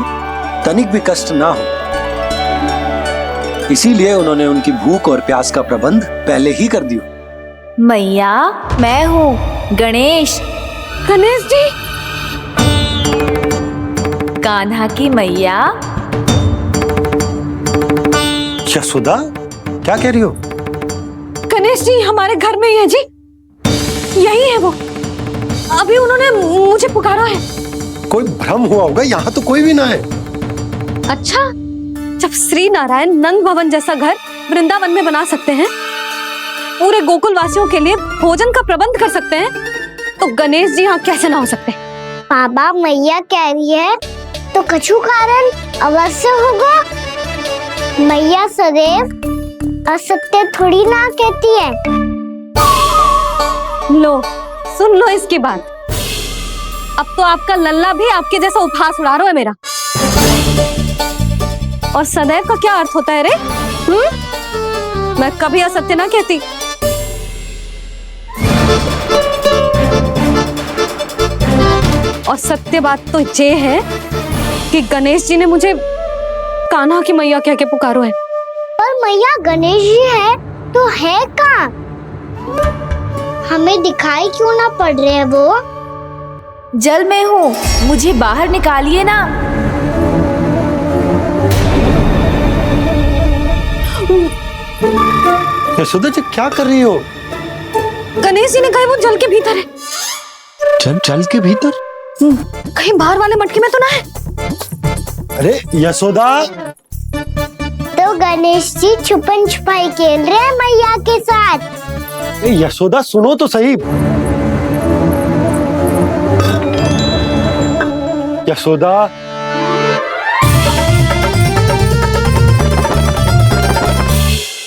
तनिक भी कष्ट ना हो, इसीलिए उन्होंने उनकी भूख और प्यास का प्रबंध पहले ही कर दिया। मैया, मैं हूँ गणेश। गणेश जी, कान्हा की मैया। यशोदा, क्या कह रही हो? गणेश जी हमारे घर में ही है जी, यही है वो। अभी उन्होंने मुझे पुकारा है। कोई भ्रम हुआ होगा, यहाँ तो कोई भी ना है। अच्छा, जब श्री नारायण नंद भवन जैसा घर वृंदावन में बना सकते हैं, पूरे गोकुल वासियों के लिए भोजन का प्रबंध कर सकते हैं, तो गणेश जी यहाँ कैसे ना हो सकते? बाबा, मैया कह रही है तो कछु कारण अवश्य होगा। मैया सदैव असत्य थोड़ी ना कहती है। लो, सुन लो इसकी बात। अब तो आपका लल्ला भी आपके जैसा उपहास उड़ा रहा है मेरा। और सदैव का क्या अर्थ होता है रे? मैं कभी असत्य ना कहती। और सत्य बात तो ये है कि गणेश जी ने मुझे कान्हा की मैया कह के पुकारो है। पर मैया गणेश जी है तो है कहाँ? हमें दिखाई क्यों ना पड़ रहे हैं वो? जल में हूँ, मुझे बाहर निकालिए ना। यशोदा जी, क्या कर रही हो? गणेश जी ने कहा वो जल के भीतर है। जल के भीतर? कहीं बाहर वाले मटके में तो ना है? अरे यशोदा, तो गणेश जी छुपन छुपाई खेल रहे हैं मैया के साथ। यशोदा सुनो तो सही। यशोदा,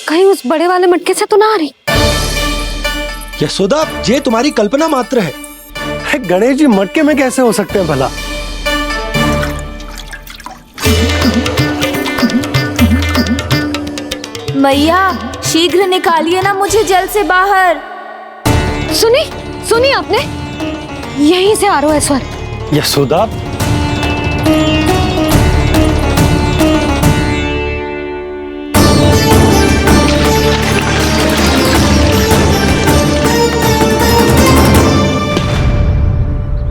कहीं उस बड़े वाले मटके से तो ना आ रही? यशोदा, ये तुम्हारी कल्पना मात्र है। गणेश जी मटके में कैसे हो सकते हैं भला? मैया, शीघ्र निकालिए ना मुझे जल से बाहर। सुनी आपने? यहीं से आ रहा है स्वर। यशोदा,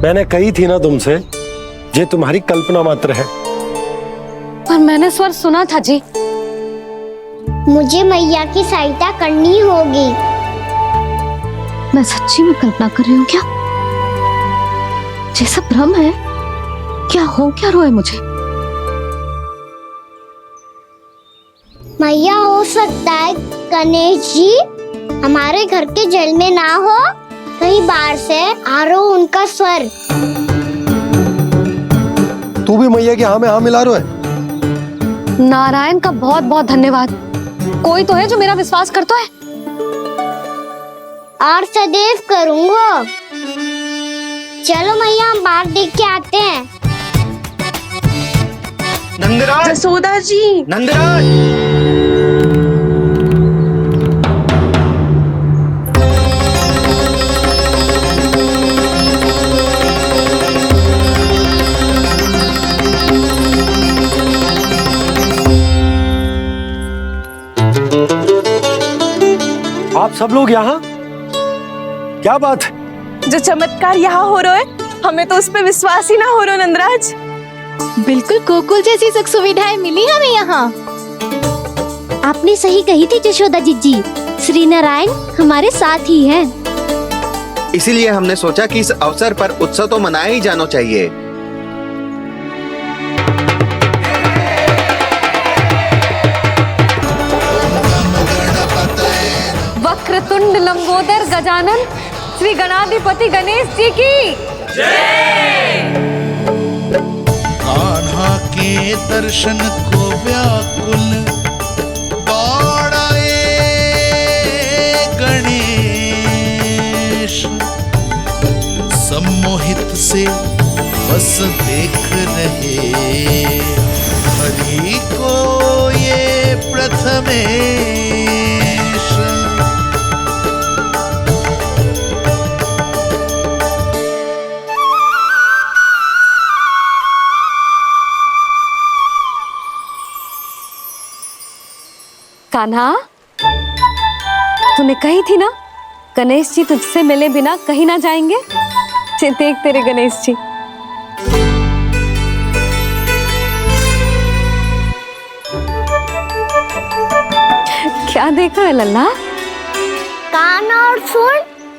मैंने कही थी ना तुमसे, ये तुम्हारी कल्पना मात्र है। पर मैंने स्वर सुना था जी। मुझे मैया की सहायता करनी होगी। मैं सच्ची में कल्पना कर रही हूँ क्या? ये सब भ्रम है क्या? हो क्या रहा है मुझे? मैया, हो सकता है गणेश जी हमारे घर के जल में ना हो, कहीं बाहर से आ रहा हो उनका स्वर। तू भी मैया के हाँ में हाँ मिला रहा है। नारायण का बहुत बहुत धन्यवाद। कोई तो है जो मेरा विश्वास करता है। और सदैव करूंगा। चलो मैया, हम बाहर देख के आते हैं। नंदराज, जसोदा जी, नंदराज। आप सब लोग यहाँ? क्या बात है? जो चमत्कार यहाँ हो रहा है, हमें तो उस पर विश्वास ही ना हो रहा नंदराज। बिल्कुल गोकुल जैसी सुख सुविधाएं मिली हमें यहाँ। आपने सही कही थी जशोदा जीजी, श्री नारायण हमारे साथ ही हैं। इसीलिए हमने सोचा कि इस अवसर पर उत्सव तो मनाया ही जाना चाहिए। वक्रतुंड लंबोदर गजानन श्री गणाधिपति गणेश जी की कान्हा के दर्शन को व्याकुल दौड़ाए गणेश, सम्मोहित से बस देख रहे हरि को ये प्रथमेश। कान्हा, तूने कही थी ना गणेश जी तुझसे मिले बिना कहीं ना जाएंगे। देख तेरे गणेश जी। क्या देखा है लल्ला? कान और सुन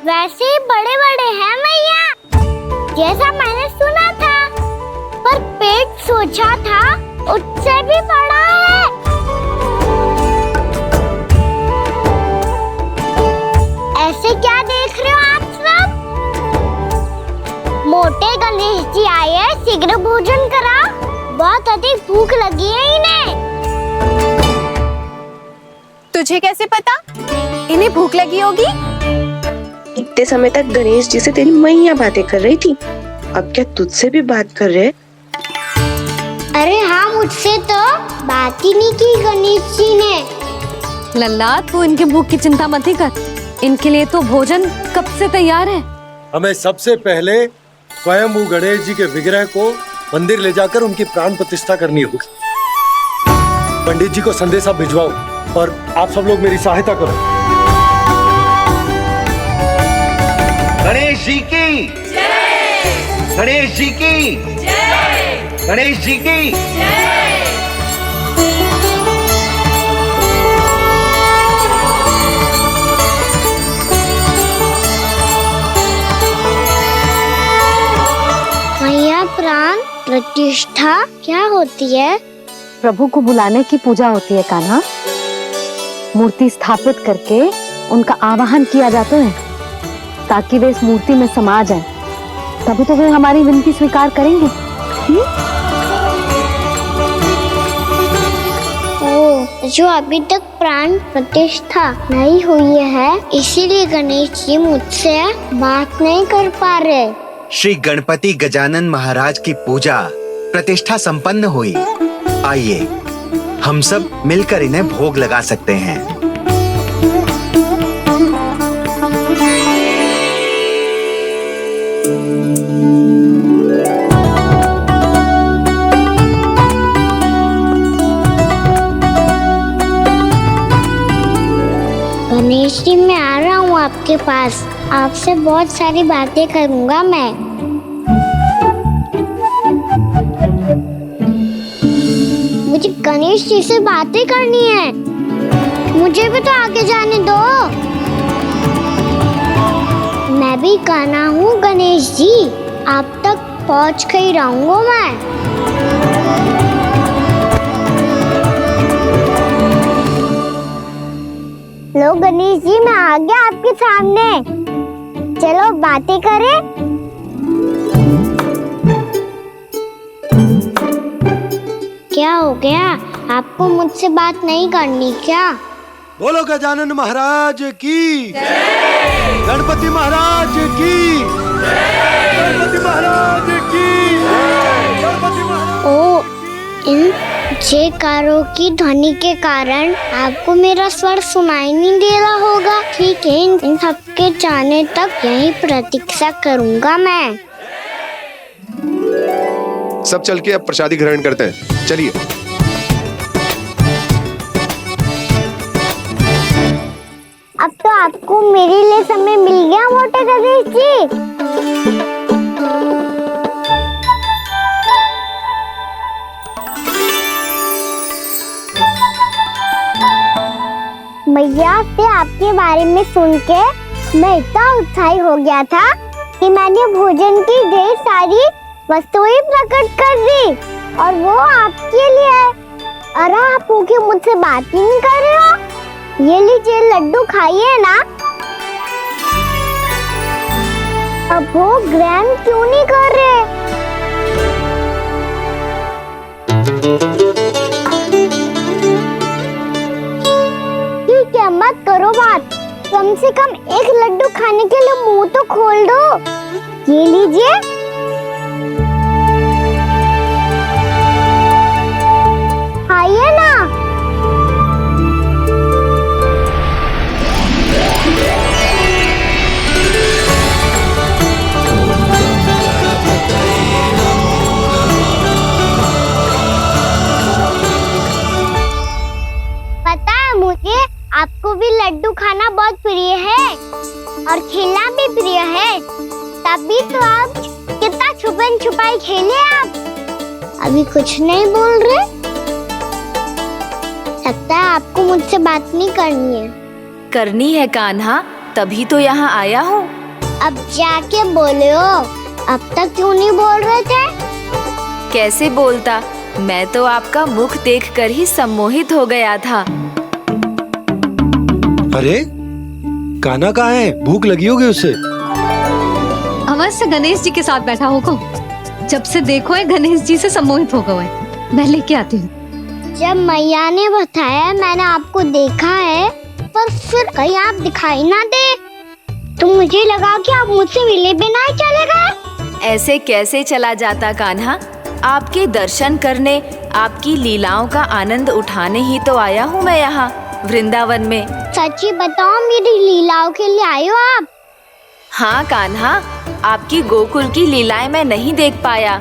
वैसे ही बड़े बड़े हैं मैया, जैसा मैंने सुना था, पर पेट सोचा था उससे भी बड़ा है। ऐसे क्या देख रहे हो आप सब? मोटे गणेश जी आए हैं, शीघ्र भोजन करा, बहुत अधिक भूख लगी है इन्हें। तुझे कैसे पता इन्हें भूख लगी होगी? इतने समय तक गणेश जी से तेरी मैया बातें कर रही थी, अब क्या तुझसे भी बात कर रहे? अरे हाँ, मुझसे तो बात ही नहीं की गणेश जी ने। लल्ला, तू इनकी भूख की चिंता मत ही कर, इनके लिए तो भोजन कब से तैयार है। हमें सबसे पहले स्वयं गणेश जी के विग्रह को मंदिर ले जाकर उनकी प्राण प्रतिष्ठा करनी होगी। पंडित जी को संदेशा भिजवाओ और आप सब लोग मेरी सहायता करो। गणेश जी की जय! गणेश जी की जय! गणेश जी की जय! मैया, प्राण प्रतिष्ठा क्या होती है? प्रभु को बुलाने की पूजा होती है कान्हा। मूर्ति स्थापित करके उनका आवाहन किया जाता है ताकि वे इस मूर्ति में समा जाएं। तभी तो वे हमारी विनती स्वीकार करेंगे। जो अभी तक प्राण प्रतिष्ठा नहीं हुई है, इसीलिए गणेश जी मुझसे बात नहीं कर पा रहे। श्री गणपति गजानन महाराज की पूजा प्रतिष्ठा संपन्न हुई। आइए हम सब मिलकर इन्हें भोग लगा सकते हैं। गणेश जी, मैं आ रहा हूँ आपके पास, आपसे बहुत सारी बातें करूँगा मैं। मुझे गणेश जी से बातें करनी है, मुझे भी तो आगे जाने दो। मैं भी कान्हा हूँ गणेश जी, आप तक पहुँच कर ही रहूँगा मैं। लो गणेश जी, मैं आ गया आपके सामने, चलो बातें करें। क्या हो गया, आपको मुझसे बात नहीं करनी क्या? बोलो गजानन महाराज की जय! गणपति महाराज की जय! गणपति महाराज की जय! गणपति महाराज। ओ, इन जयकारों की ध्वनि के कारण आपको मेरा स्वर सुनाई नहीं दे रहा होगा। ठीक है, इन सबके जाने तक यहीं प्रतीक्षा करूंगा मैं। सब चल के अब प्रसादी ग्रहण करते हैं, चलिए। अब तो आपको मेरे लिए समय मिल गया मोटे गणेश जी। भैया से आपके बारे में सुन के मैं इतना उत्साही हो गया था कि मैंने भोजन की ढेर सारी वस्तुएं प्रकट कर दी, और वो आपके लिए। अरे आप भूखे मुझसे बात ही नहीं कर रहे हो। ये लीजिए लड्डू खाइए ना। अब वो ग्रहण क्यों नहीं कर रहे? ठीक है, मत करो बात। कम से कम एक लड्डू खाने के लिए मुंह तो खोल दो। ये लीजिए। खाइए ना। पता है मुझे, आपको भी लड्डू खाना बहुत प्रिय है और खेलना भी प्रिय है। तभी तो आप कितना छुपन छुपाई खेले। आप अभी कुछ नहीं बोल रहे। लगता है आपको मुझसे बात नहीं करनी है। करनी है कान्हा, तभी तो यहाँ आया हूँ। अब जाके बोलो। अब तक क्यों नहीं बोल रहे थे? कैसे बोलता, मैं तो आपका मुख देखकर ही सम्मोहित हो गया था। अरे कान्हा कहाँ है? भूख लगी होगी उसे। अवश्य गणेश जी के साथ बैठा होगा। जब से देखो है गणेश जी से सम्मोहित हो गए। मैं लेके आती हूँ। जब मैया ने बताया मैंने आपको देखा है, पर फिर कहीं आप दिखाई ना दे, तो मुझे लगा कि आप मुझसे मिले बिना ही चले गए। ऐसे कैसे चला जाता कान्हा? आपके दर्शन करने, आपकी लीलाओं का आनंद उठाने ही तो आया हूँ मैं यहाँ वृंदावन में। सच्ची बताओ, मेरी लीलाओं के लिए आए हो आप? हाँ कान्हा, आपकी गोकुल की लीलाएं मैं नहीं देख पाया,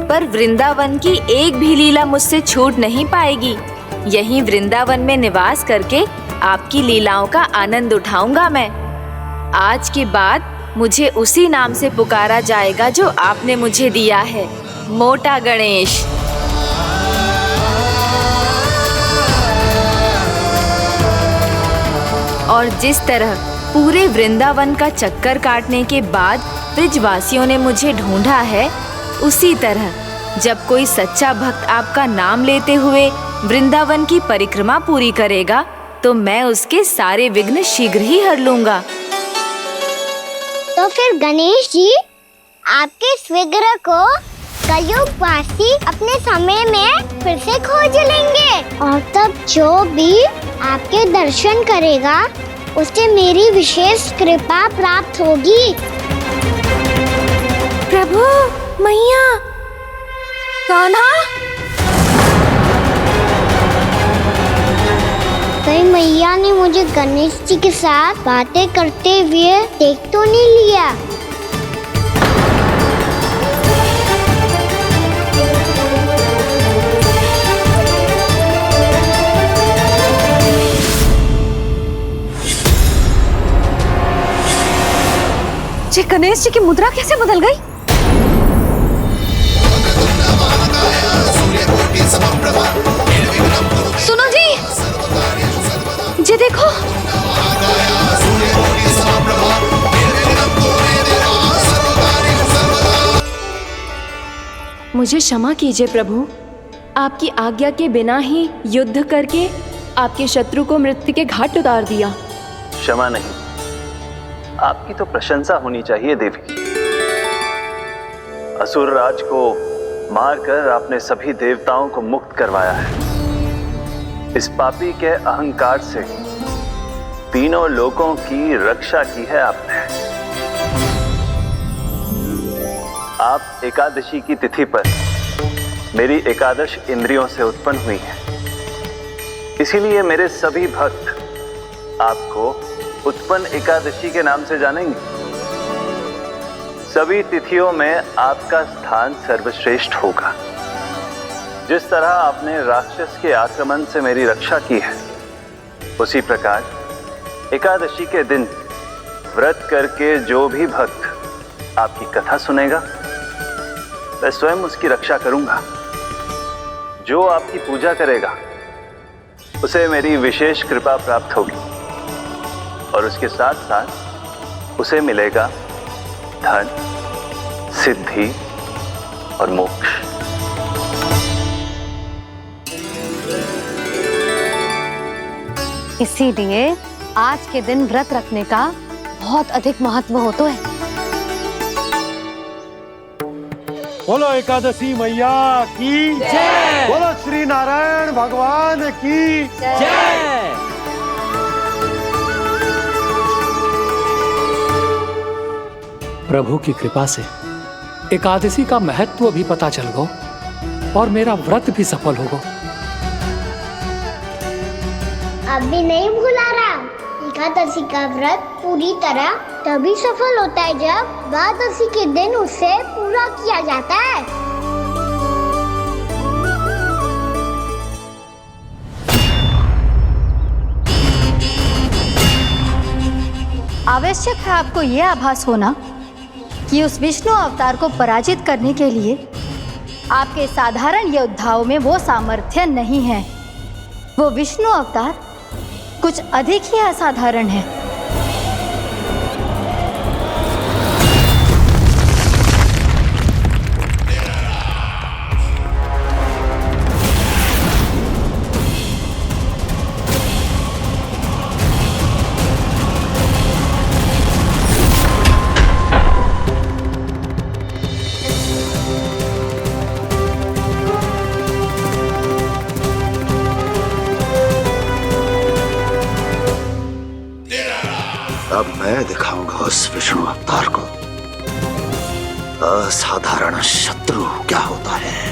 पर वृंदावन की एक भी लीला मुझसे छूट नहीं पाएगी। यहीं वृंदावन में निवास करके आपकी लीलाओं का आनंद उठाऊंगा मैं। आज के बाद मुझे उसी नाम से पुकारा जाएगा जो आपने मुझे दिया है, मोटा गणेश। और जिस तरह पूरे वृंदावन का चक्कर काटने के बाद ब्रिजवासियों ने मुझे ढूंढा है, उसी तरह जब कोई सच्चा भक्त आपका नाम लेते हुए वृंदावन की परिक्रमा पूरी करेगा, तो मैं उसके सारे विघ्न शीघ्र ही हर लूंगा। तो फिर गणेश जी, आपके इस विग्रह को कलयुगवासी अपने समय में फिर से खोज लेंगे, और तब जो भी आपके दर्शन करेगा उसे मेरी विशेष कृपा प्राप्त होगी। प्रभु, मैया, कान्हा। कहीं मैया ने मुझे गणेश जी के साथ बातें करते हुए देख तो नहीं लिया? जी गणेश जी की मुद्रा कैसे बदल गई? सुनो जी, जी देखो। मुझे क्षमा कीजिए प्रभु, आपकी आज्ञा के बिना ही युद्ध करके आपके शत्रु को मृत्यु के घाट उतार दिया। क्षमा नहीं, आपकी तो प्रशंसा होनी चाहिए देवी। असुर राज को मारकर आपने सभी देवताओं को मुक्त करवाया है। इस पापी के अहंकार से तीनों लोकों की रक्षा की है आपने। आप एकादशी की तिथि पर मेरी एकादश इंद्रियों से उत्पन्न हुई है। इसीलिए मेरे सभी भक्त आपको उत्पन्न एकादशी के नाम से जानेंगे। सभी तिथियों में आपका स्थान सर्वश्रेष्ठ होगा। जिस तरह आपने राक्षस के आक्रमण से मेरी रक्षा की है, उसी प्रकार एकादशी के दिन व्रत करके जो भी भक्त आपकी कथा सुनेगा, मैं स्वयं उसकी रक्षा करूंगा। जो आपकी पूजा करेगा उसे मेरी विशेष कृपा प्राप्त होगी और उसके साथ साथ उसे मिलेगा धन, सिद्धि और मोक्ष। इसीलिए आज के दिन व्रत रखने का बहुत अधिक महत्व होता है। बोलो एकादशी मैया की जय। बोलो श्री नारायण भगवान की जय। प्रभु की कृपा से एकादशी का महत्व भी पता चल गो और मेरा व्रत भी सफल होगा। अभी नहीं भूला राम, एकादशी का व्रत पूरी तरह तभी सफल होता है जब द्वादशी के दिन उसे पूरा किया जाता है। आवश्यक है आपको यह आभास होना कि उस विष्णु अवतार को पराजित करने के लिए आपके साधारण योद्धाओं में वो सामर्थ्य नहीं है। वो विष्णु अवतार कुछ अधिक ही असाधारण है। अब मैं दिखाऊंगा उस विष्णु अवतार को असाधारण शत्रु क्या होता है।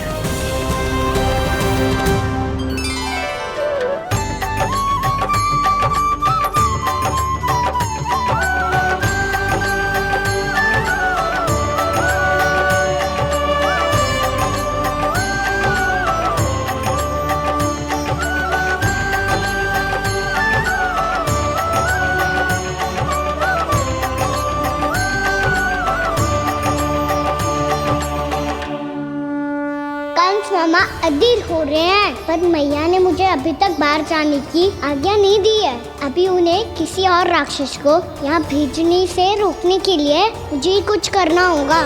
मामा अधीर हो रहे हैं, पर मैया ने मुझे अभी तक बाहर जाने की आज्ञा नहीं दी है। अभी उन्हें किसी और राक्षस को यहाँ भेजने से रोकने के लिए मुझे ही कुछ करना होगा।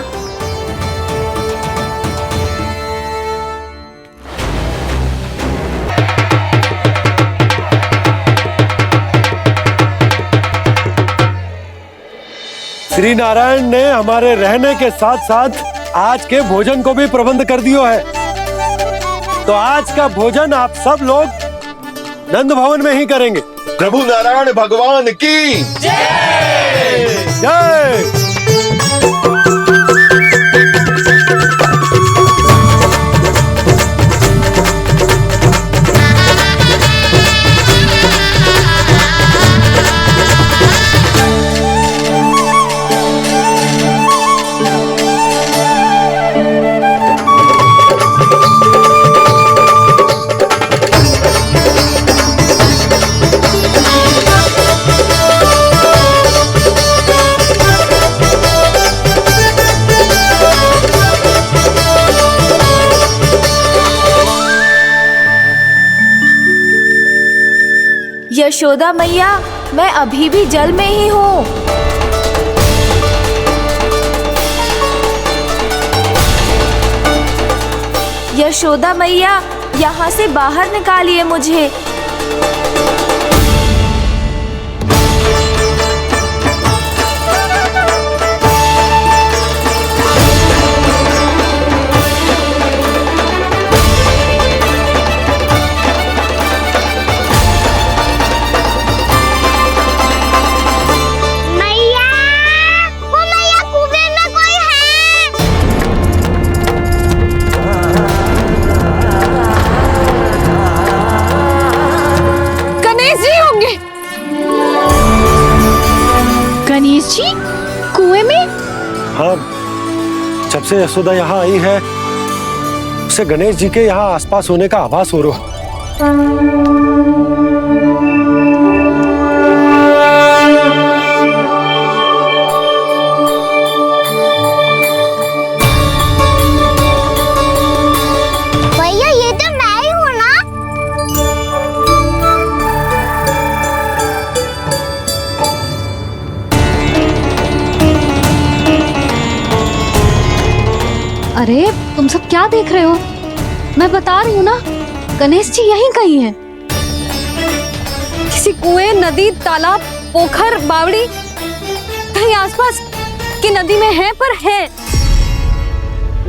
श्री नारायण ने हमारे रहने के साथ साथ आज के भोजन को भी प्रबंध कर दियो है। तो आज का भोजन आप सब लोग नंद भवन में ही करेंगे। प्रभु नारायण भगवान की जय जय। यशोदा मैया, मैं अभी भी जल में ही हूँ। यशोदा मैया, यहाँ से बाहर निकालिए मुझे। से यशोदा यहाँ आई है उसे गणेश जी के यहाँ आसपास होने का आभास हो रहा। भैया ये तो मैं ही हूँ ना। अरे तुम सब क्या देख रहे हो? मैं बता रही हूँ ना, गणेश जी यहीं कहीं हैं। किसी कुएं, नदी, तालाब, पोखर, बावड़ी कहीं आसपास की नदी में है, पर है।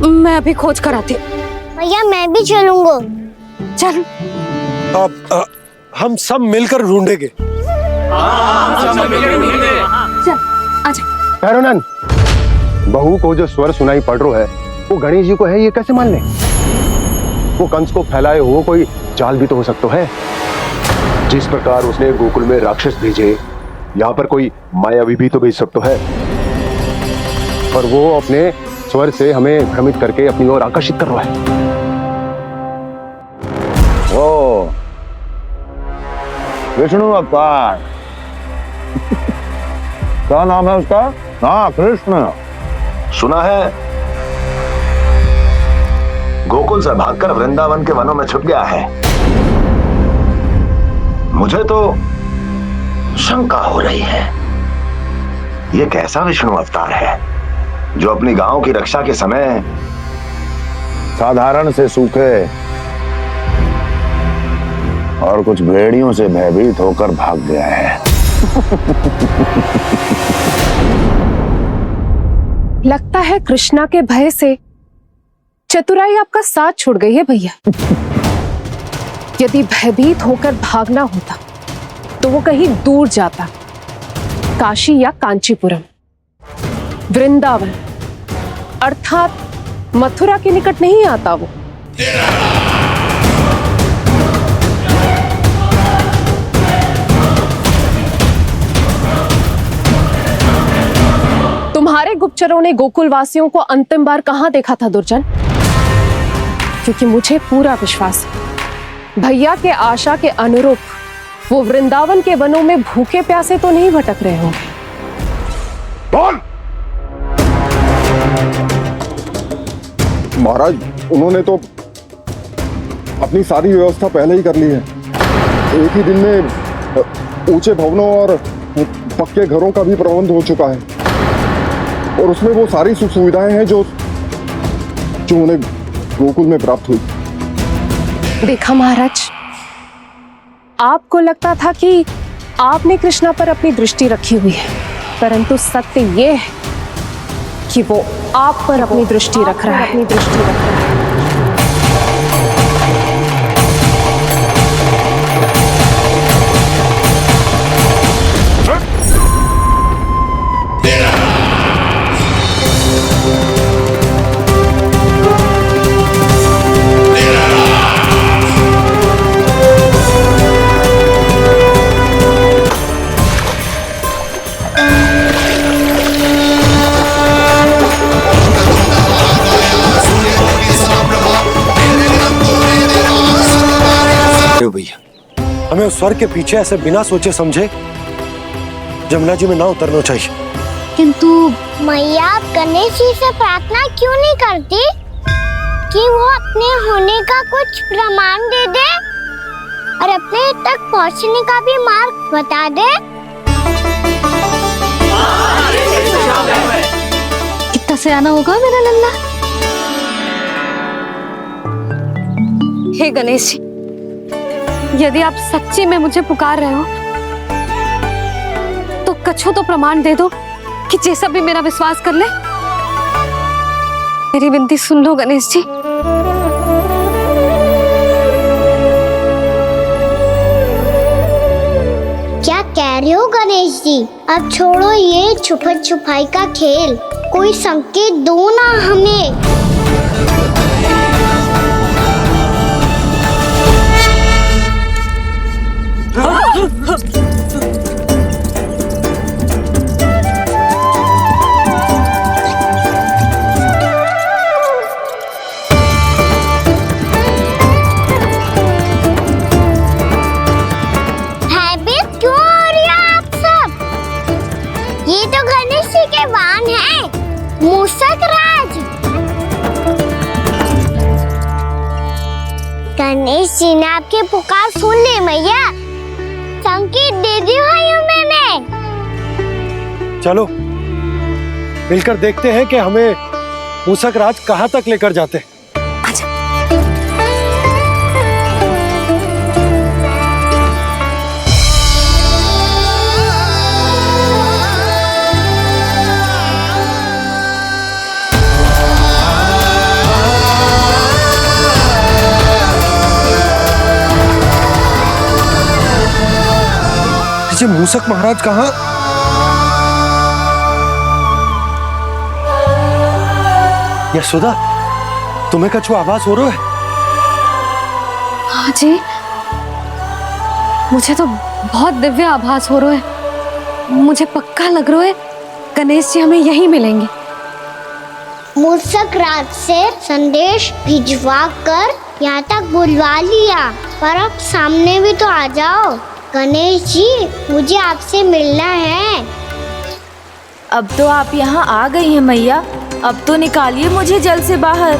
मैं अभी खोज कर आती हूँ। भैया मैं भी चलूंगा। चल। अब हम सब मिलकर ढूंढेंगे। चल आजा। भैरवनंद, बहू को जो स्वर सुनाई पड़ रहा है वो गणेश जी को है, ये कैसे मान ले? वो कंस को फैलाए हो कोई जाल भी तो हो सकता है। जिस प्रकार उसने गोकुल में राक्षस भेजे, यहाँ पर कोई मायावी भी तो भेज सकता है। पर वो अपने स्वर से हमें भ्रमित करके अपनी ओर आकर्षित कर रहा है। ओ विष्णु अवतार। क्या नाम है उसका? हाँ, कृष्ण। सुना है गोकुल से भागकर वृंदावन के वनों में छुप गया है। मुझे तो शंका हो रही है, ये कैसा विष्णु अवतार है जो अपनी गांव की रक्षा के समय साधारण से सूखे और कुछ भेड़ियों से भयभीत होकर भाग गया है। लगता है कृष्णा के भय से चतुराई आपका साथ छोड़ गई है भैया। यदि भयभीत होकर भागना होता तो वो कहीं दूर जाता, काशी या कांचीपुरम, वृंदावन अर्थात मथुरा के निकट नहीं आता वो। तुम्हारे गुप्तचरों ने गोकुल वासियों को अंतिम बार कहां देखा था दुर्जन? क्योंकि मुझे पूरा विश्वास है भैया के आशा के अनुरूप वो वृंदावन के वनों में भूखे प्यासे तो नहीं भटक रहे होंगे। बोल। महाराज, उन्होंने तो अपनी सारी व्यवस्था पहले ही कर ली है। एक ही दिन में ऊंचे भवनों और पक्के घरों का भी प्रबंध हो चुका है और उसमें वो सारी सुख सुविधाएं हैं जो उन्हें गोकुल में प्राप्त हुई। देखा महाराज, आपको लगता था कि आपने कृष्णा पर अपनी दृष्टि रखी हुई है, परंतु सत्य ये है कि वो आप पर अपनी दृष्टि रख रहा है। भैया, हमें उस स्वर के पीछे ऐसे बिना सोचे समझे जमुना जी में ना उतरना चाहिए। किंतु मैया, आप गणेश जी से प्रार्थना क्यों नहीं करती कि वो अपने होने का कुछ प्रमाण दे दे और अपने तक पहुंचने का भी मार्ग बता दे? कितना सयाना होगा मेरा लल्ला। हे गणेश जी, यदि आप सच्ची में मुझे पुकार रहे हो तो कछो तो प्रमाण दे दो कि जैसा भी मेरा विश्वास कर ले। मेरी विनती सुन लो गणेश जी। क्या कह रहे हो गणेश जी? अब छोड़ो ये छुपन छुपाई का खेल, कोई संकेत दो ना हमें। गणेश जी ने आपके पुकार सुन ली मैया। संकेत दे दी भाइयों मैंने। चलो मिलकर देखते हैं कि हमें मूसक राज कहाँ तक लेकर जाते हैं। ये मूसक महाराज कहाँ? यशोदा, तुम्हें कछु आभास हो रहा है? हाँ जी, मुझे तो बहुत दिव्य आभास हो रहा है। मुझे पक्का लग रहा है गणेश जी हमें यहीं मिलेंगे। मूसक राज से संदेश भिजवा कर यहाँ तक बुलवा लिया, पर अब सामने भी तो आ जाओ। गणेश जी, मुझे आपसे मिलना है। अब तो आप यहाँ आ गई हैं मैया, अब तो निकालिए मुझे जल से बाहर।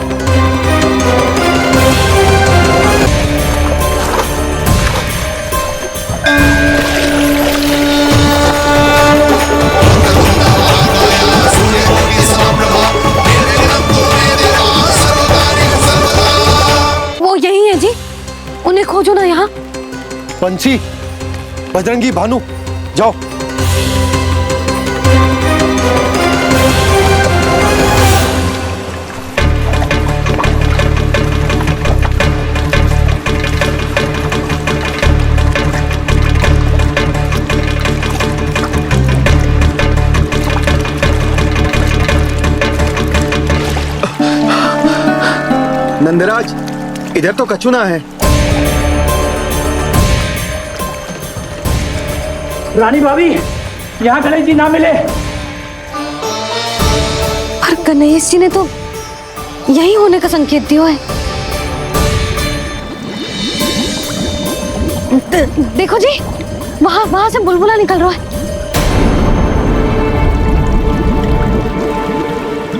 वो यही है जी, उन्हें खोजो ना यहाँ। पंछी, बजरंगी, भानु, जाओ। नंदराज, इधर तो कछु ना है। रानी भाभी, यहाँ गणेश जी ना मिले। पर गणेश जी ने तो यही होने का संकेत दिया है। देखो जी, वहां से बुलबुला निकल रहा है।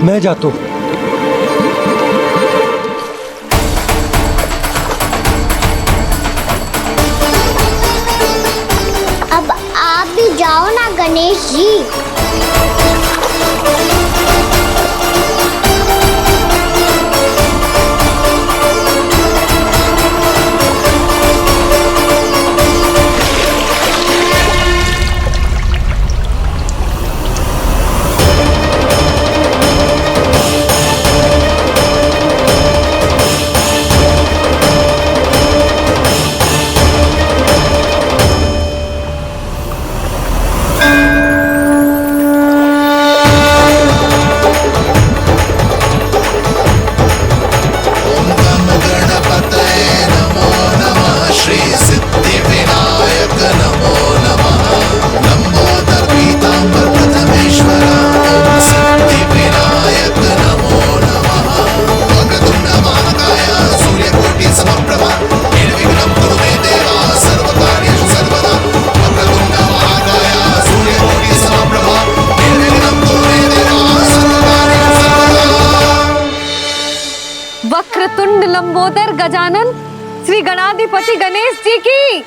मैं जाता हूँ। अब आप भी जाओ ना गणेश जी। वक्रतुंड लंबोदर गजानन श्री गणाधिपति गणेश जी की